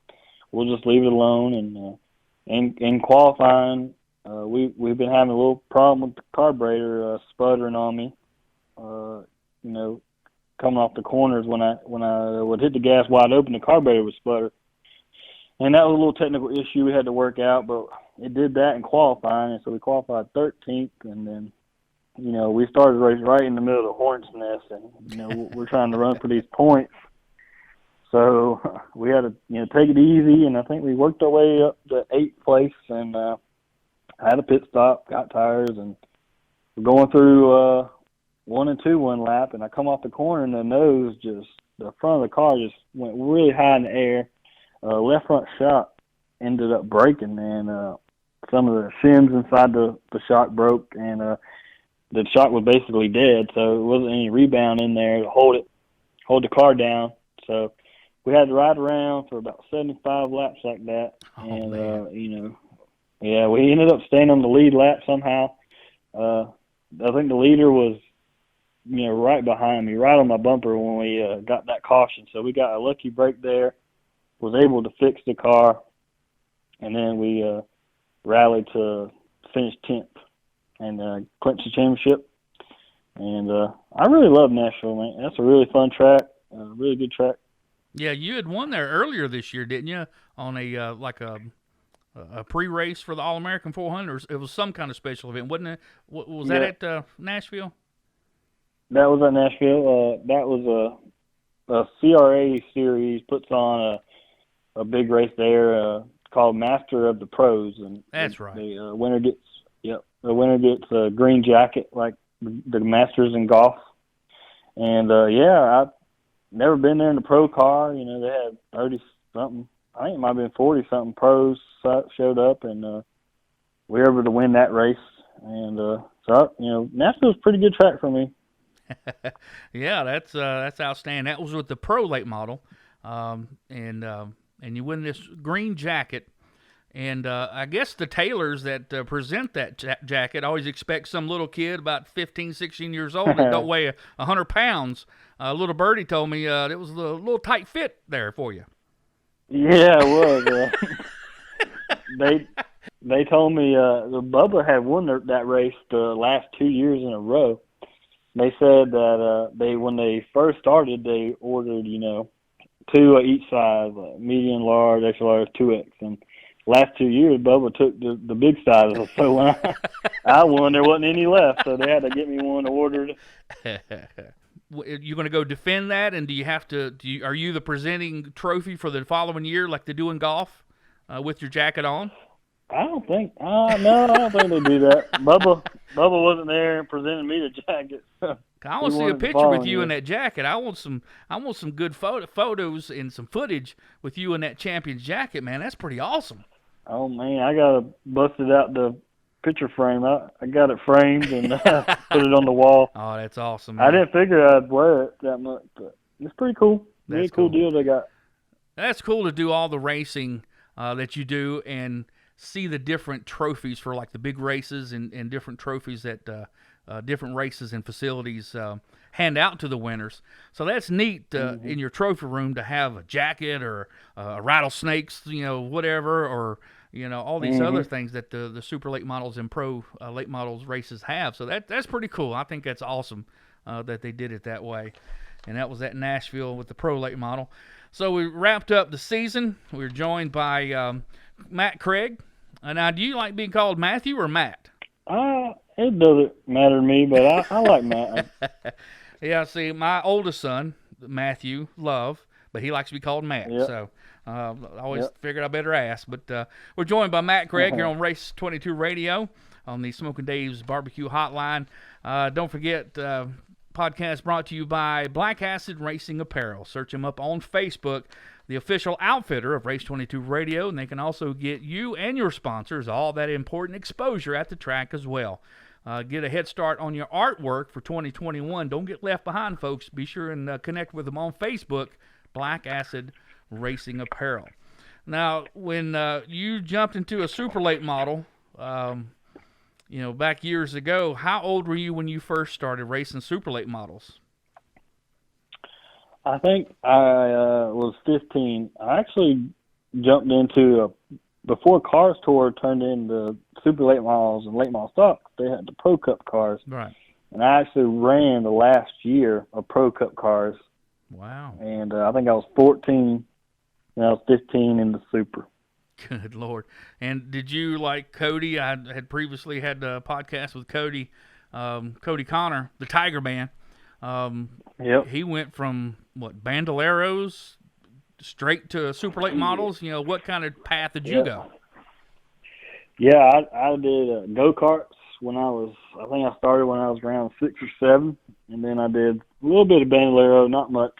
we'll just leave it alone. And in qualifying, we've been having a little problem with the carburetor sputtering on me. Coming off the corners when I would hit the gas wide open, the carburetor would sputter. And that was a little technical issue we had to work out, but it did that in qualifying, and so we qualified 13th, and then, we started the race right in the middle of the hornet's nest, and, we're trying to run for these points. So we had to, take it easy, and I think we worked our way up to 8th place, and had a pit stop, got tires, and we're going through 1 and 2 one lap, and I come off the corner, and the front of the car just went really high in the air. Left front shock ended up breaking, and some of the shims inside the shock broke, and the shock was basically dead, so there wasn't any rebound in there to hold the car down. So we had to ride around for about 75 laps like that, and we ended up staying on the lead lap somehow. I think the leader was, right behind me, right on my bumper when we got that caution. So we got a lucky break there, was able to fix the car, and then we rallied to finish 10th and clinch the championship. And I really love Nashville, man. That's a really fun track, really good track. Yeah, you had won there earlier this year, didn't you? On a pre-race for the All-American 400. It was some kind of special event, wasn't it? Was that at Nashville? That was at Nashville. That was a CRA series puts on a big race there called Master of the Pros, and that's right. The winner gets a green jacket like the Masters in golf. And I've never been there in the pro car. They had 30-something. I think it might have been 40-something pros showed up, and we were able to win that race. And Nashville's a pretty good track for me. Yeah, that's outstanding. That was with the pro late model, and you win this green jacket. And I guess the tailors that present that jacket always expect some little kid about 15, 16 years old that don't weigh 100 pounds. Little birdie told me it was a little tight fit there for you. Yeah, it was. They told me the Bubba had won that race the last 2 years in a row. They said that when they first started, they ordered 2 each size, medium, large, extra large, 2X, and last 2 years Bubba took the big sizes. So when I won, there wasn't any left, so they had to get me one ordered. You going to go defend that, and do you have to? Are you the presenting trophy for the following year, like they do in golf, with your jacket on? I don't think. No, I don't think they do that. Bubba wasn't there and presented me the jacket. I want to see a picture with you in that jacket. I want some good photos and some footage with you in that champion's jacket, man. That's pretty awesome. Oh man, I gotta bust it out the picture frame. I got it framed and put it on the wall. Oh, that's awesome, man. I didn't figure I'd wear it that much, but it's pretty cool. Really cool deal they got. That's cool to do all the racing that you do and see the different trophies for like the big races and different trophies that different races and facilities hand out to the winners. So that's neat in your trophy room to have a jacket or rattlesnakes, whatever, or all these other things that the super late models and pro late models races have. So that's pretty cool. I think that's awesome that they did it that way. And that was at Nashville with the pro late model. So we wrapped up the season. We were joined by Matt Craig. Now, do you like being called Matthew or Matt? It doesn't matter to me, but I like Matt. Yeah, see, my oldest son, Matthew Love, but he likes to be called Matt. Yep. So I always figured I better ask. But we're joined by Matt Craig here on Race 22 Radio on the Smoking Dave's Barbecue Hotline. Don't forget, podcast brought to you by Black Acid Racing Apparel. Search them up on Facebook, the official outfitter of Race 22 Radio, and they can also get you and your sponsors all that important exposure at the track as well. Get a head start on your artwork for 2021. Don't get left behind, folks. Be sure and connect with them on Facebook, Black Acid Racing Apparel. Now, when you jumped into a super late model, back years ago, how old were you when you first started racing super late models? I think I was 15. I actually jumped into before Cars Tour turned into super late models and late model stock. They had the Pro Cup cars, right? And I actually ran the last year of Pro Cup cars. Wow! And I think I was 14, and I was 15 in the super. Good Lord! And did you, like Cody? I had previously had a podcast with Cody, Cody Connor, the Tiger Man. Yep. He went from Bandoleros straight to super late models? You know, what kind of path did you go? Yeah, I did go-karts I think I started when I was around 6 or 7, and then I did a little bit of Bandolero, not much,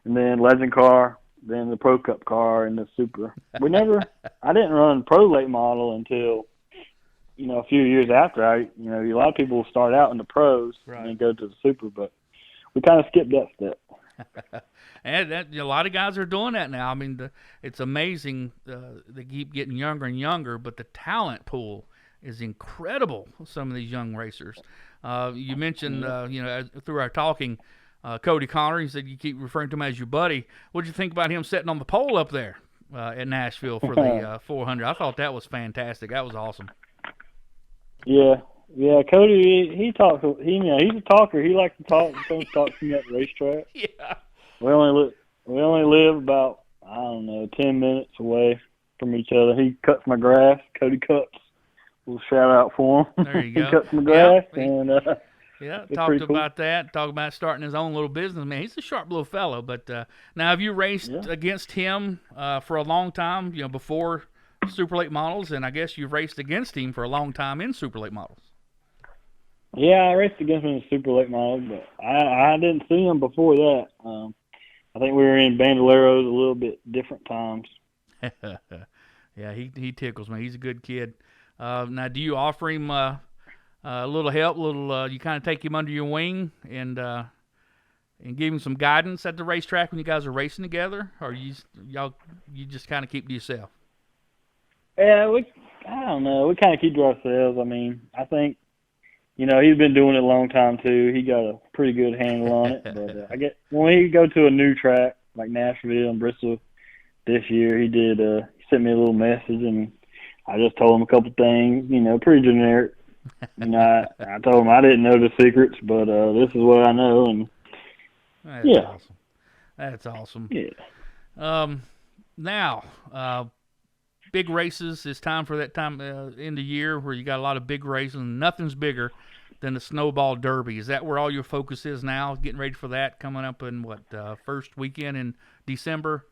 and then Legend car, then the Pro Cup car, and the Super. I didn't run Pro late model until, a few years after. A lot of people start out in the pros and then go to the Super, but we kind of skipped that step. And a lot of guys are doing that now. I mean, it's amazing. They keep getting younger and younger, but the talent pool is incredible. Some of these young racers. You mentioned, through our talking, Cody Connor. You said you keep referring to him as your buddy. What did you think about him sitting on the pole up there at Nashville for the 400? I thought that was fantastic. That was awesome. Yeah, Cody, he talks. He's a talker. He likes to talk. He talks to me at the racetrack. Yeah. We only live about 10 minutes away from each other. He cuts my grass. Cody cuts. We'll shout out for him. There you go. He cuts my grass, talked about that. Talked about starting his own little business. Man, he's a sharp little fellow. But now, have you raced against him for a long time? Before super late models, and I guess you've raced against him for a long time in super late models. Yeah, I raced against him in super late models, but I didn't see him before that. I think we were in Bandoleros a little bit different times. Yeah, he tickles me. He's a good kid. Now, do you offer him a little help? You kind of take him under your wing and give him some guidance at the racetrack when you guys are racing together, or you just kind of keep to yourself? Yeah, I don't know. We kind of keep to ourselves. I mean, I think, he's been doing it a long time too. He got a pretty good handle on it. But I get when we go to a new track like Nashville and Bristol this year, he sent me a little message, and I just told him a couple things, pretty generic. I told him I didn't know the secrets, but this is what I know, and awesome. That's awesome. Yeah. Now, big races. It's time for that time in the year where you got a lot of big races, and nothing's bigger than the Snowball Derby. Is that where all your focus is now? Getting ready for that coming up in first weekend in December?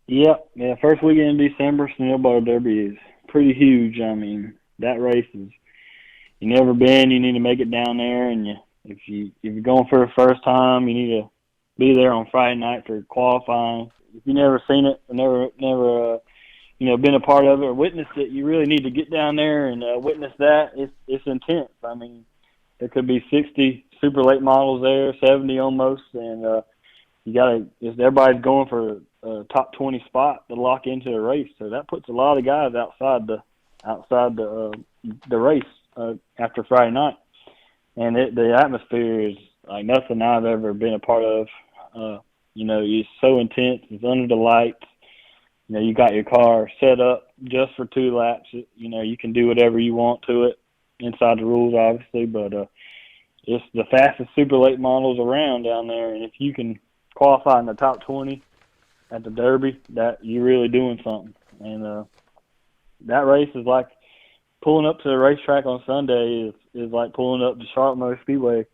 Yeah, first weekend in December, Snowball Derby is pretty huge. I mean, that race is, you never been, you need to make it down there, and if you're going for the first time, you need to be there on Friday night for qualifying. If you've never seen it, never been a part of it or witnessed it, you really need to get down there and witness that. It's intense. I mean, there could be 60 super late models there, 70 almost, and everybody's going for a top 20 spot to lock into the race. So that puts a lot of guys outside the race after Friday night. And the atmosphere is like nothing I've ever been a part of. It's so intense. It's under the lights. You got your car set up just for 2 laps. You can do whatever you want to it inside the rules, obviously, but it's the fastest super late models around down there. And if you can qualify in the top 20 at the Derby, that you're really doing something. And that race is like pulling up to the racetrack on Sunday is like pulling up to Charlotte Motor Speedway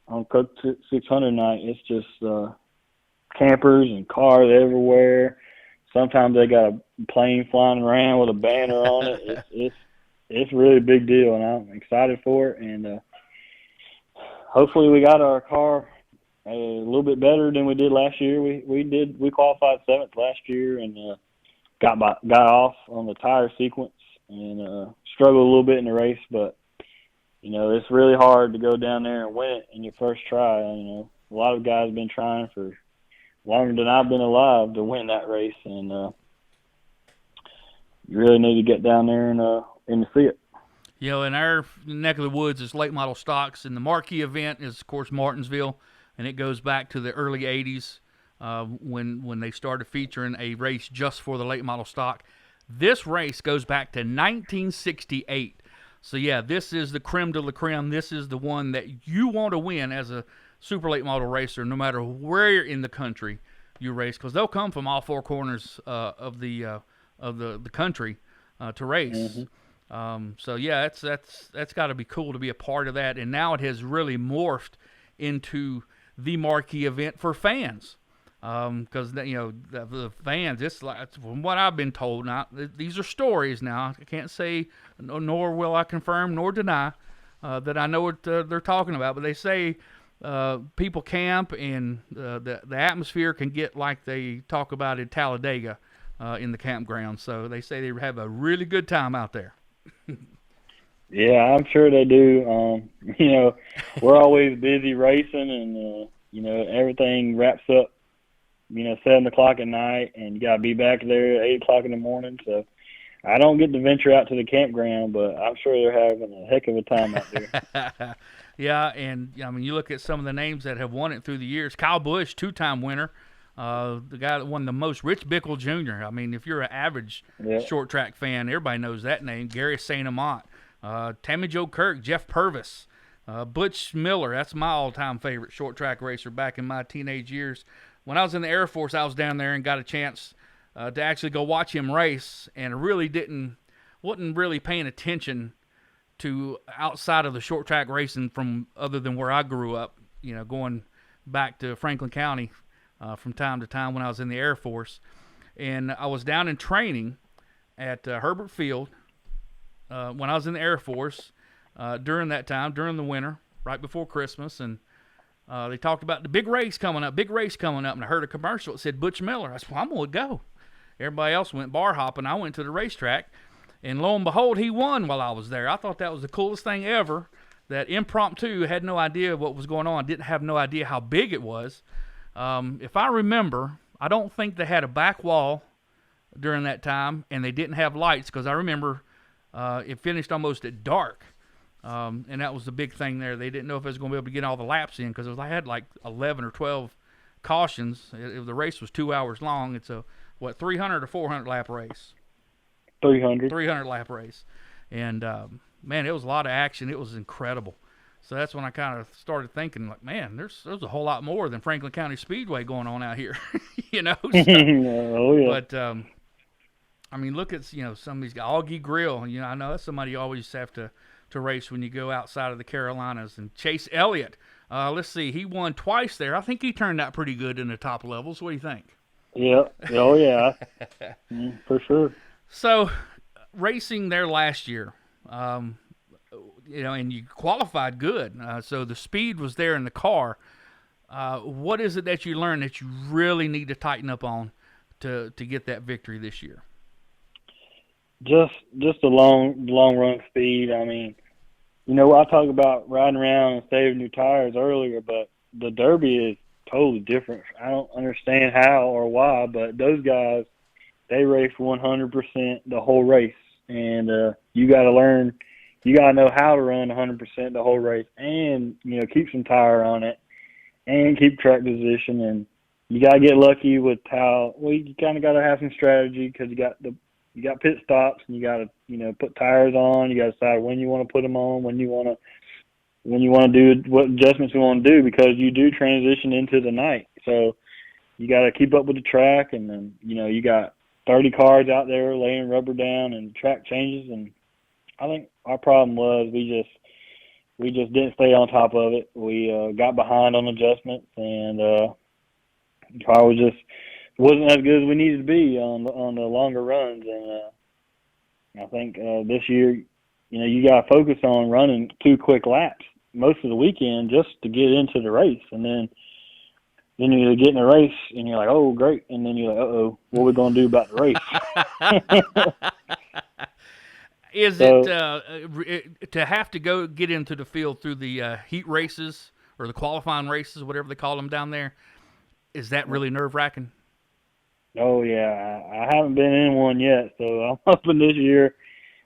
on Coke 600 night. It's just campers and cars everywhere. Sometimes they got a plane flying around with a banner on it. It's really a big deal, and I'm excited for it. And hopefully we got our car a little bit better than we did last year. We qualified 7th last year and got off on the tire sequence and struggled a little bit in the race. But it's really hard to go down there and win it in your first try. A lot of guys have been trying for longer than I've been alive to win that race, and you really need to get down there and see it. In our neck of the woods is late model stocks, and the marquee event is, of course, Martinsville, and it goes back to the early 80s when they started featuring a race just for the late model stock. This race goes back to 1968. So, this is the creme de la creme. This is the one that you want to win as a super late model racer, no matter where in the country you race, because they'll come from all 4 corners of the country to race. Mm-hmm. That's got to be cool to be a part of that. And now it has really morphed into the marquee event for fans. because the fans, it's like, from what I've been told. Now these are stories. Now I can't say, nor will I confirm nor deny that I know what they're talking about. But they say people camp, and the atmosphere can get like they talk about in Talladega in the campground. So they say they have a really good time out there. Yeah, I'm sure they do. We're always busy racing, and everything wraps up 7 o'clock at night, and you gotta be back there at 8 o'clock in the morning. So I don't get to venture out to the campground, but I'm sure they're having a heck of a time out there. Yeah, and I mean, you look at some of the names that have won it through the years. Kyle Busch, 2-time winner. The guy that won the most, Rich Bickle Jr. I mean, if you're an average short track fan, everybody knows that name. Gary St. Amant, Tammy Jo Kirk, Jeff Purvis, Butch Miller. That's my all-time favorite short track racer back in my teenage years. When I was in the Air Force, I was down there and got a chance to actually go watch him race, and really wasn't really paying attention to outside of the short track racing from other than where I grew up, going back to Franklin County from time to time when I was in the Air Force. And I was down in training at Herbert Field when I was in the Air Force during that time, during the winter, right before Christmas. And they talked about the big race coming up. And I heard a commercial that said Butch Miller. I said, well, I'm going to go. Everybody else went bar hopping. I went to the racetrack, and lo and behold, he won while I was there. I thought that was the coolest thing ever. That impromptu, had no idea what was going on, didn't have no idea how big it was. If I remember, I don't think they had a back wall during that time, and they didn't have lights, because I remember it finished almost at dark. And that was the big thing there. They didn't know if it was going to be able to get all the laps in, because I had like 11 or 12 cautions. The race was 2 hours long. It's a 300 or 400 lap race? 300. 300 lap race. And man, it was a lot of action. It was incredible. So that's when I kind of started thinking, like, man, there's a whole lot more than Franklin County Speedway going on out here, So, oh yeah. But I mean, look at some of these guys. Augie Grill. I know that's somebody you always have to race when you go outside of the Carolinas. And Chase Elliott. Let's see, he won twice there. I think he turned out pretty good in the top levels. What do you think? Yeah. Oh yeah. For sure. So, racing there last year, and you qualified good. So the speed was there in the car. What is it that you learned that you really need to tighten up on to get that victory this year? Just the long run speed. I mean, I talked about riding around and saving new tires earlier, but the Derby is totally different. I don't understand how or why, but those guys, they race 100% the whole race, and you got to learn. You got to know how to run 100% the whole race, and keep some tire on it, and keep track position. And you got to get lucky with how. Well, you kind of got to have some strategy, because you got pit stops, and you got to put tires on. You got to decide when you want to put them on, when you want to do what adjustments you want to do, because you do transition into the night. So you got to keep up with the track, and then you got 30 cars out there laying rubber down and track changes. And I think our problem was we just didn't stay on top of it. We got behind on adjustments, and the car wasn't as good as we needed to be on the longer runs. And I think this year, you got to focus on running 2 quick laps most of the weekend just to get into the race. And then you get in a race, and you're like, oh, great. And then you're like, uh-oh, what are we going to do about the race? Is it to have to go get into the field through the heat races or the qualifying races, whatever they call them down there? Is that really nerve-wracking? Oh, yeah. I haven't been in one yet, so I'm hoping this year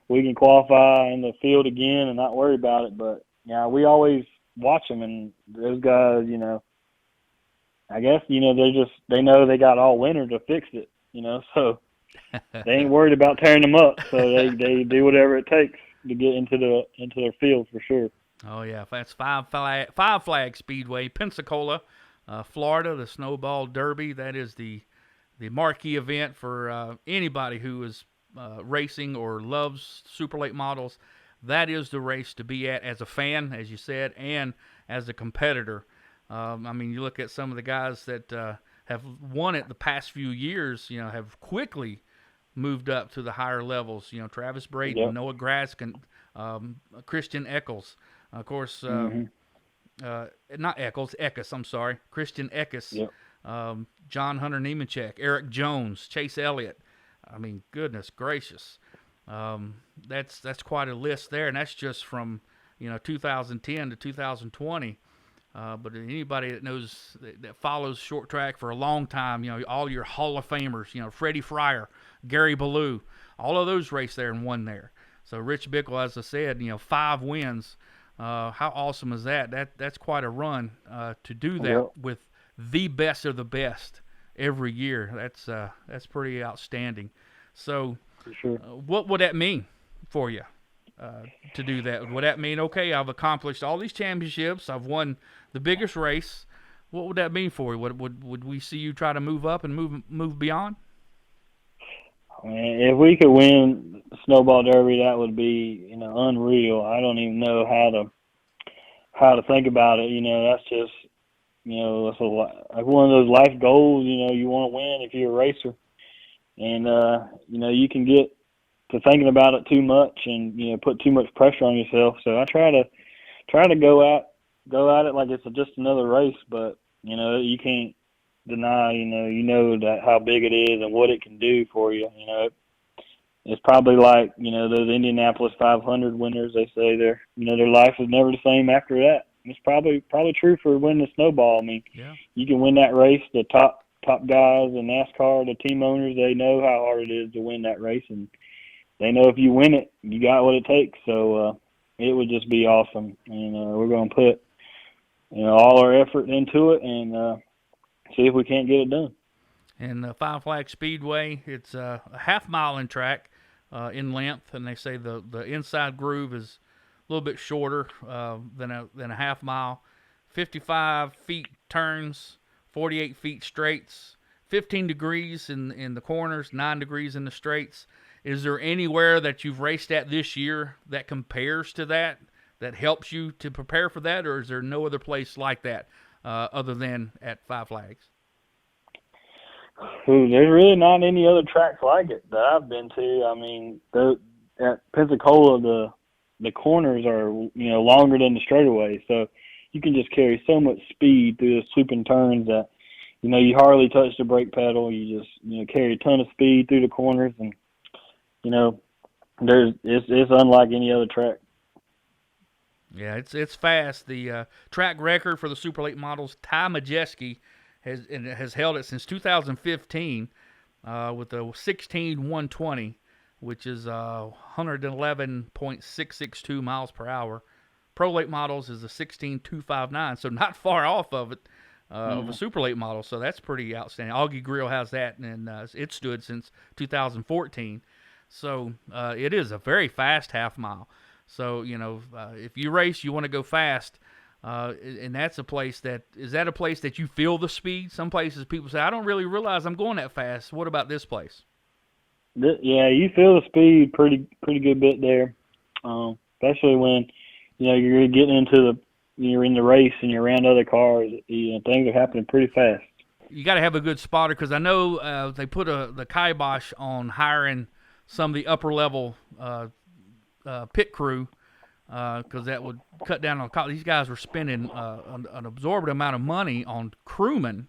we can qualify in the field again and not worry about it. But, yeah, we always watch them, and those guys, I guess, they know they got all winter to fix it, so they ain't worried about tearing them up. So they do whatever it takes to get into their field for sure. Oh, yeah. That's Five Flag Speedway, Pensacola, Florida, the Snowball Derby. That is the marquee event for anybody who is racing or loves super late models. That is the race to be at as a fan, as you said, and as a competitor. I mean, you look at some of the guys that have won it the past few years, have quickly moved up to the higher levels. Travis Braden, Yep. Noah Graskin, Christian Eccles, of course. Not Eccles, Eckes. I'm sorry, Christian Eckes. Yep. John Hunter Nemechek, Eric Jones, Chase Elliott. I mean, goodness gracious, that's quite a list there, and that's just from 2010 to 2020. But anybody that knows that follows short track for a long time, all your Hall of Famers, Freddie Fryer, Gary Ballou, all of those raced there and won there. So Rich Bickle, as I said, 5 wins. How awesome is that? That's quite a run to do that Yep. with the best of the best every year. That's pretty outstanding. So, For sure. what would that mean for you to do that? Would that mean, okay, I've accomplished all these championships, I've won the biggest race? What would that mean for you? Would we see you try to move up and move beyond? I mean, if we could win the Snowball Derby, that would be unreal. I don't even know how to think about it. That's just it's like one of those life goals. You want to win if you're a racer, and you can get to thinking about it too much and put too much pressure on yourself. So I try to go at it like it's just another race, but you can't deny that how big it is and what it can do for you. It's probably like those Indianapolis 500 winners. They say their life is never the same after that. It's probably true for winning the Snowball. I mean, Yeah. You can win that race. The top guys in NASCAR, the team owners, they know how hard it is to win that race, and they know if you win it, you got what it takes. So it would just be awesome, and we're going to put all our effort into it and see if we can't get it done. And Five Flag Speedway, it's a half-mile in track in length, and they say the inside groove is a little bit shorter than a half mile. 55 feet turns, 48 feet straights, 15 degrees in the corners, 9 degrees in the straights. Is there anywhere that you've raced at this year that compares to that helps you to prepare for that, or is there no other place like that other than at Five Flags? There's really not any other tracks like it that I've been to. I mean, at Pensacola, the corners are longer than the straightaway, so you can just carry so much speed through the sweeping turns that you hardly touch the brake pedal. You just carry a ton of speed through the corners, and it's unlike any other track. Yeah, it's fast. The track record for the Super Late models, Ty Majeski has held it since 2015 with a 16.120, which is 111.662 miles per hour. Pro Late models is a 16.259, so not far off of it of a Super Late model. So that's pretty outstanding. Augie Grill has that, and it stood since 2014. So it is a very fast half mile. So, if you race, you want to go fast, and that's a place is that a place that you feel the speed? Some places people say, I don't really realize I'm going that fast. What about this place? Yeah, you feel the speed pretty good bit there, especially when, you're getting you're in the race and you're around other cars. Things are happening pretty fast. You got to have a good spotter, because I know they put the kibosh on hiring some of the upper level pit crew, because that would cut down on cost. These guys were spending an absorbent amount of money on crewmen,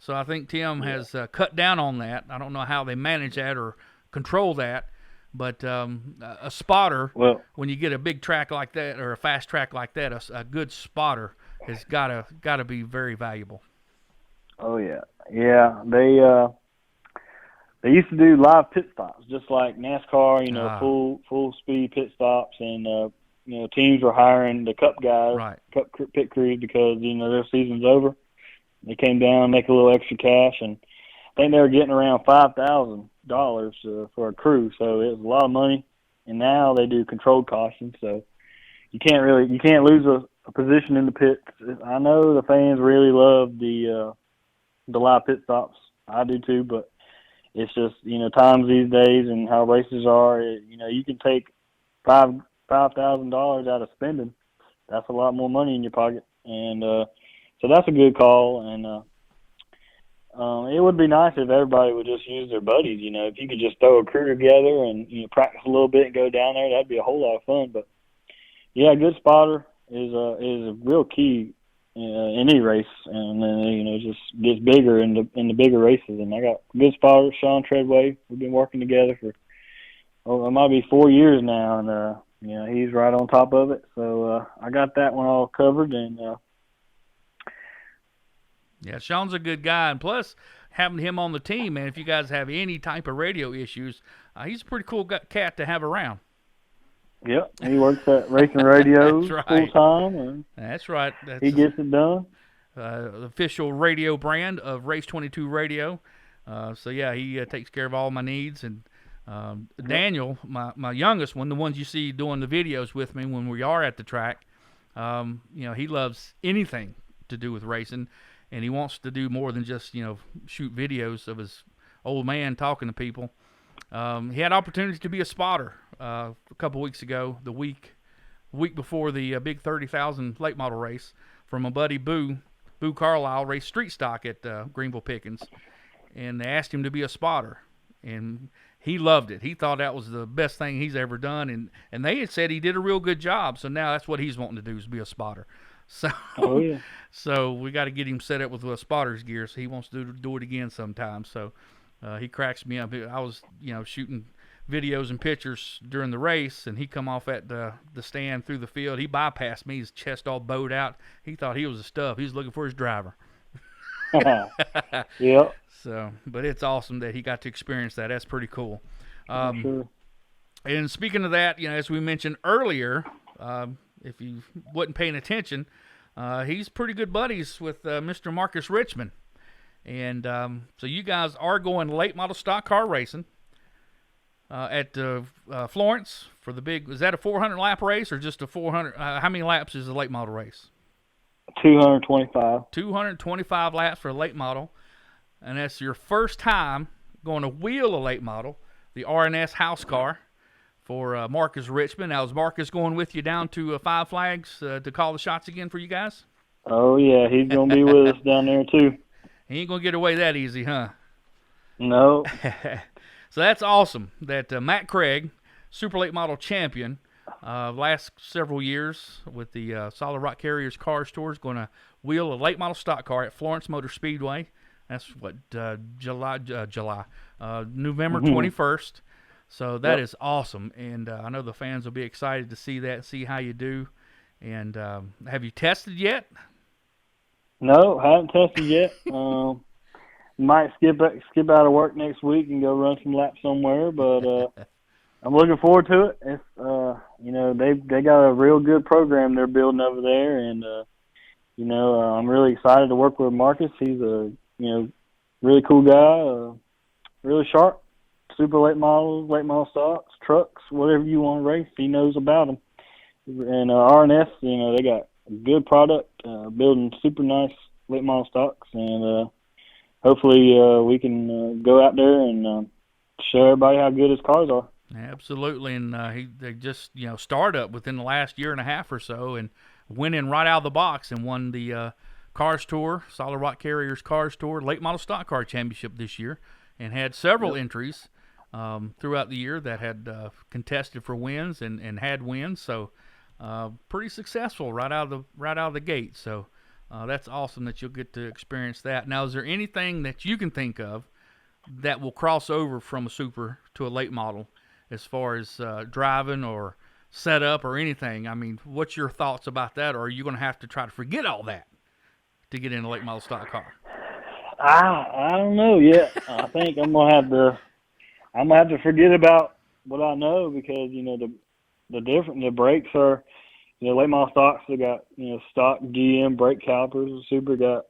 so I think Tim has cut down on that. I don't know how they manage that or control that, but a spotter, when you get a big track like that or a fast track like that, a good spotter has got to be very valuable. Oh yeah, They used to do live pit stops, just like NASCAR, full speed pit stops, and teams were hiring the Cup guys, right, Cup pit crews, because their season's over. They came down, make a little extra cash, and I think they were getting around $5,000 for a crew, so it was a lot of money. And now they do controlled caution, so you can't lose a position in the pits. I know the fans really love the live pit stops. I do too, but it's just, times these days and how races are, you can take $5,000 out of spending. That's a lot more money in your pocket. And so that's a good call. And, It would be nice if everybody would just use their buddies. You know, if you could just throw a crew together and practice a little bit and go down there, that'd be a whole lot of fun. But yeah, a good spotter is a real key in any race, and then just gets bigger in the bigger races. And I got a good spotter, Sean Treadway. We've been working together for it might be 4 years now, and he's right on top of it. So I got that one all covered, and. Yeah, Sean's a good guy, and plus having him on the team, man, if you guys have any type of radio issues, he's a pretty cool cat to have around. Yep, he works at Racing Radio That's right. full time. And That's right. he gets it done. The official radio brand of Race 22 Radio. So yeah, he takes care of all my needs. And Daniel, my youngest one, the ones you see doing the videos with me when we are at the track, he loves anything to do with racing. And he wants to do more than just, shoot videos of his old man talking to people. He had opportunity to be a spotter a couple weeks ago, the week before the big 30,000 late model race, from a buddy, Boo Carlisle, raced street stock at Greenville Pickens. And they asked him to be a spotter. And he loved it. He thought that was the best thing he's ever done. And they had said he did a real good job. So now that's what he's wanting to do, is be a spotter. So, So we got to get him set up with spotter's gear. So he wants to do it again sometime. So he cracks me up. I was, shooting videos and pictures during the race, and he come off at the stand through the field. He bypassed me, his chest all bowed out. He thought he was the stuff. He was looking for his driver. Yep. So, but it's awesome that he got to experience that. That's pretty cool. Sure. And speaking of that, as we mentioned earlier, if you wasn't paying attention, he's pretty good buddies with Mr. Marcus Richmond. And so you guys are going late model stock car racing at Florence for the big, is that a 400 lap race or just a 400? How many laps is the late model race? 225. 225 laps for a late model. And that's your first time going to wheel a late model, the RNS house car, for Marcus Richmond. Now, is Marcus going with you down to Five Flags to call the shots again for you guys? Oh, yeah, he's going to be with us down there, too. He ain't going to get away that easy, huh? No. So that's awesome that Matt Craig, Super Late Model champion, last several years with the Solid Rock Carriers Cars Tour, is going to wheel a late model stock car at Florence Motor Speedway. That's what, November 21st. So that is awesome, and I know the fans will be excited to see that, see how you do. And have you tested yet? No, haven't tested yet. Might skip out of work next week and go run some laps somewhere, but I'm looking forward to it. It's they got a real good program they're building over there, and I'm really excited to work with Marcus. He's a really cool guy, really sharp. Super late models, late model stocks, trucks, whatever you want to race, he knows about them. And RNS, they got a good product, building super nice late model stocks, and hopefully we can go out there and show everybody how good his cars are. Absolutely, and they just started up within the last year and a half or so, and went in right out of the box and won the Cars Tour, Solid Rock Carriers Cars Tour Late Model Stock Car Championship this year, and had several entries throughout the year that had contested for wins and had wins. So pretty successful right out of the gate. So that's awesome that you'll get to experience that. Now, is there anything that you can think of that will cross over from a super to a late model as far as driving or setup or anything? I mean, what's your thoughts about that? Or are you going to have to try to forget all that to get in a late model stock car? I don't know yet. I think I'm gonna have to forget about what I know, because the brakes are late model stocks. They got stock GM brake calipers. The Super got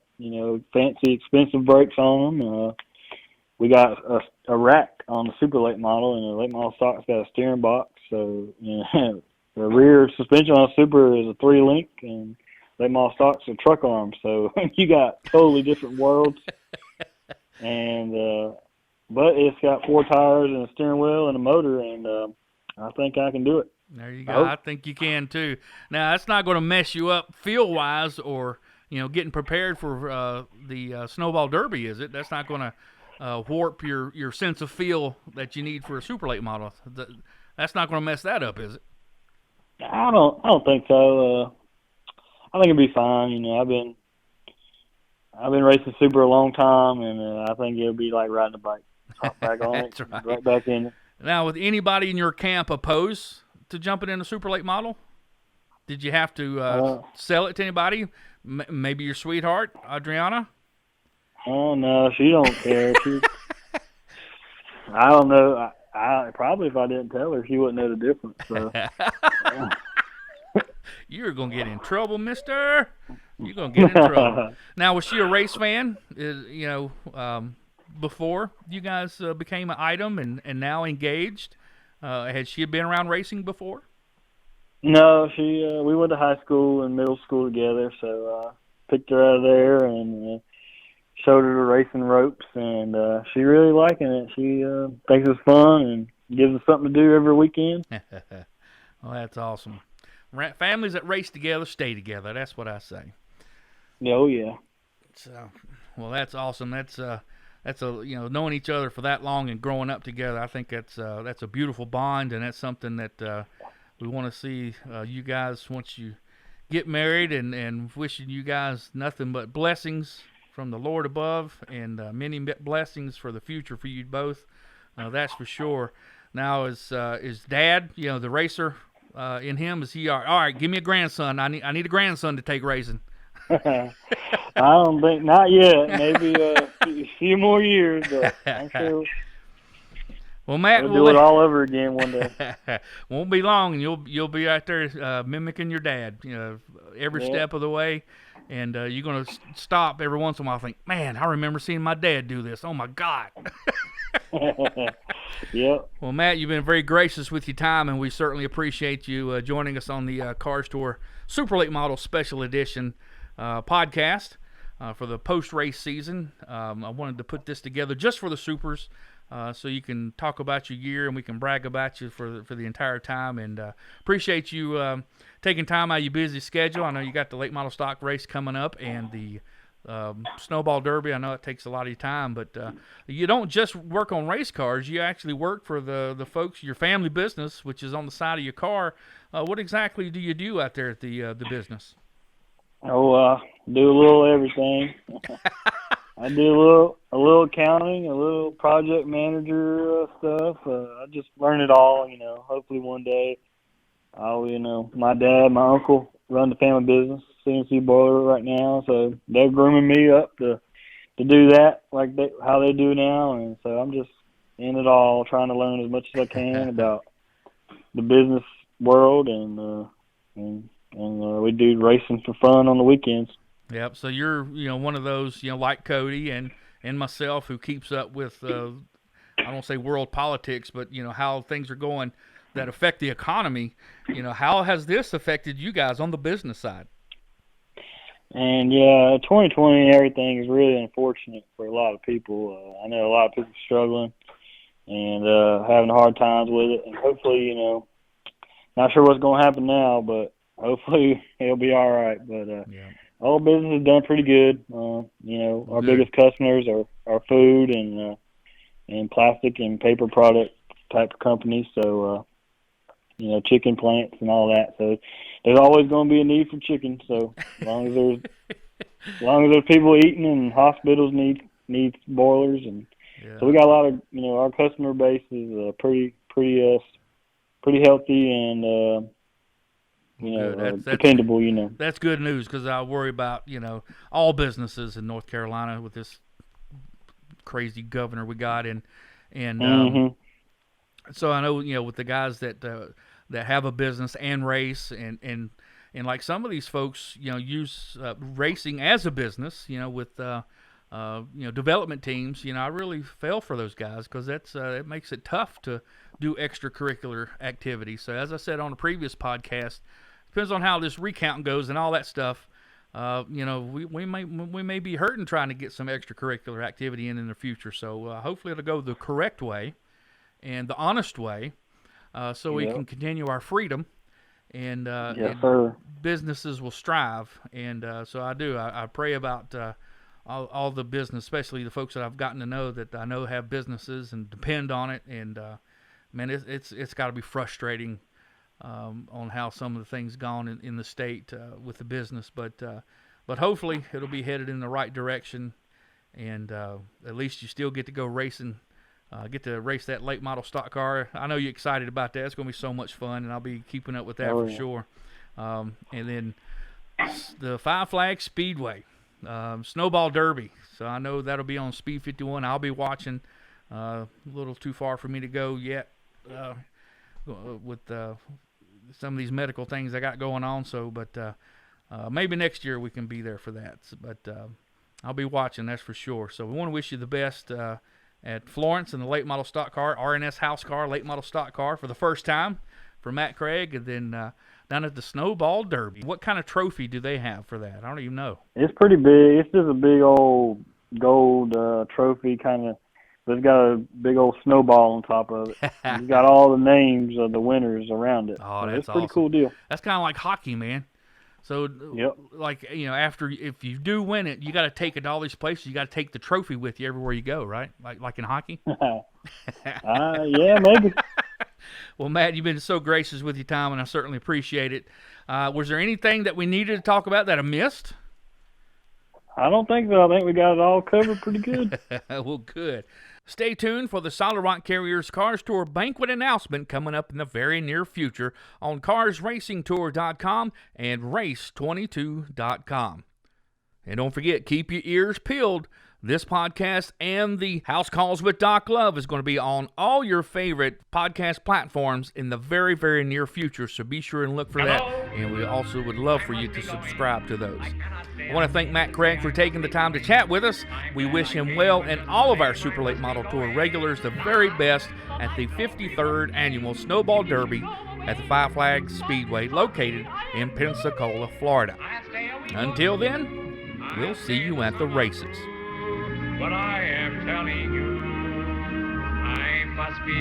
fancy expensive brakes on them. We got a rack on the Super late model, and the late model stock's got a steering box. So the rear suspension on a Super is a 3-link, and late model stock's a truck arm. So you got totally different worlds. And but it's got 4 tires and a steering wheel and a motor, and I think I can do it. There you go. I think you can too. Now, that's not going to mess you up feel-wise or getting prepared for the Snowball Derby, is it? That's not going to warp your sense of feel that you need for a super late model. That's not going to mess that up, is it? I don't think so. I think it'll be fine. I've been racing super a long time, and I think it'll be like riding a bike. Hop back on it, right back in it. Now, with anybody in your camp opposed to jumping in a super late model, did you have to sell it to anybody? Maybe your sweetheart, Adriana? Oh no, she don't care. I don't know. I probably if I didn't tell her, she wouldn't know the difference. So. You're gonna get in trouble, mister. You're gonna get in trouble. Now, was she a race fan? Before you guys became an item and now engaged, had she been around racing before? No, we went to high school and middle school together, so picked her out of there and showed her the racing ropes, and she really liking it. She thinks it's fun and gives us something to do every weekend. Well, that's awesome. Families that race together stay together. That's what I say. Oh yeah. So, well, that's awesome. That's knowing each other for that long and growing up together. I think that's a beautiful bond, and that's something that we want to see you guys once you get married, and wishing you guys nothing but blessings from the Lord above, and many blessings for the future for you both. That's for sure. Now, is Dad, the racer, in him? Is he all right? Give me a grandson. I need a grandson to take racing. I don't think not yet. Maybe a few more years, but I'm sure. Well, Matt, we'll do it all over again one day. Won't be long, and you'll be out there mimicking your dad, every step of the way, and you're gonna stop every once in a while. And think, man, I remember seeing my dad do this. Oh my God. Yep. Well, Matt, you've been very gracious with your time, and we certainly appreciate you joining us on the Cars Tour Super Late Model Special Edition podcast for the post-race season. I wanted to put this together just for the Supers, so you can talk about your year and we can brag about you for the entire time. And appreciate you taking time out of your busy schedule. I know you got the late model stock race coming up and the Snowball Derby. I know it takes a lot of your time, but you don't just work on race cars. You actually work for the folks, your family business, which is on the side of your car. What exactly do you do out there at the business? Oh, do a little everything. I do a little accounting, a little project manager stuff. I just learn it all. Hopefully one day, my dad, my uncle run the family business, CNC Boiler right now, so they're grooming me up to do that how they do now, and so I'm just in it all, trying to learn as much as I can about the business world, and we do racing for fun on the weekends. Yep. So you're one of those like Cody and myself who keeps up with I don't say world politics, but how things are going that affect the economy. How has this affected you guys on the business side? And 2020, everything is really unfortunate for a lot of people. I know a lot of people struggling and having hard times with it. And hopefully, not sure what's going to happen now, but hopefully it'll be all right. But all business is done pretty good. Our biggest customers are food and plastic and paper product type of companies. So, chicken plants and all that. So there's always going to be a need for chicken. So as long as there's people eating and hospitals need boilers, and so we got a lot of our customer base is pretty healthy and that's dependable. That's good news, because I worry about all businesses in North Carolina with this crazy governor we got, and so I know with the guys that have a business and race and like some of these folks use racing as a business with development teams. I really feel for those guys, because it makes it tough to do extracurricular activities. So as I said on a previous podcast, depends on how this recount goes and all that stuff. We may be hurting trying to get some extracurricular activity in the future. So hopefully it'll go the correct way and the honest way, so we can continue our freedom and, Yes, and sir. businesses will strive. And so I do. I pray about all the business, especially the folks that I've gotten to know that I know have businesses and depend on it. And man, it's got to be frustrating on how some of the things gone in the state with the business, but hopefully it'll be headed in the right direction, and at least you still get to go racing, get to race that late model stock car. I know you're excited about that. It's going to be so much fun, and I'll be keeping up with that for sure. And then the Five Flags Speedway, Snowball Derby. So I know that'll be on Speed 51. I'll be watching. A little too far for me to go yet with some of these medical things I got going on. So, but maybe next year we can be there for that. But I'll be watching, that's for sure. So we want to wish you the best at Florence in the late model stock car, RNS house car, late model stock car for the first time for Matt Craig, and then down at the Snowball Derby. What kind of trophy do they have for that? I don't even know. It's pretty big. It's just a big old gold trophy kind of. It's got a big old snowball on top of it. It's got all the names of the winners around it. Oh, so that's it's a pretty awesome. cool deal. That's kind of like hockey, man. So, Yep. like, after, if you do win it, you got to take it to all these places. You got to take the trophy with you everywhere you go, right? Like in hockey? Yeah, maybe. Well, Matt, you've been so gracious with your time, and I certainly appreciate it. Was there anything that we needed to talk about that I missed? I don't think so. I think we got it all covered pretty good. Well, good. Stay tuned for the Solid Rock Carriers Cars Tour banquet announcement coming up in the very near future on carsracingtour.com and race22.com. And don't forget, keep your ears peeled. This podcast and the House Calls with Doc Love is going to be on all your favorite podcast platforms in the very, very near future, so be sure and look for that. And we also would love for you to subscribe to those. I want to thank Matt Craig for taking the time to chat with us. We wish him well and all of our Super Late Model Tour regulars the very best at the 53rd Annual Snowball Derby at the Five Flags Speedway located in Pensacola, Florida. Until then, we'll see you at the races. But I am telling you, I must be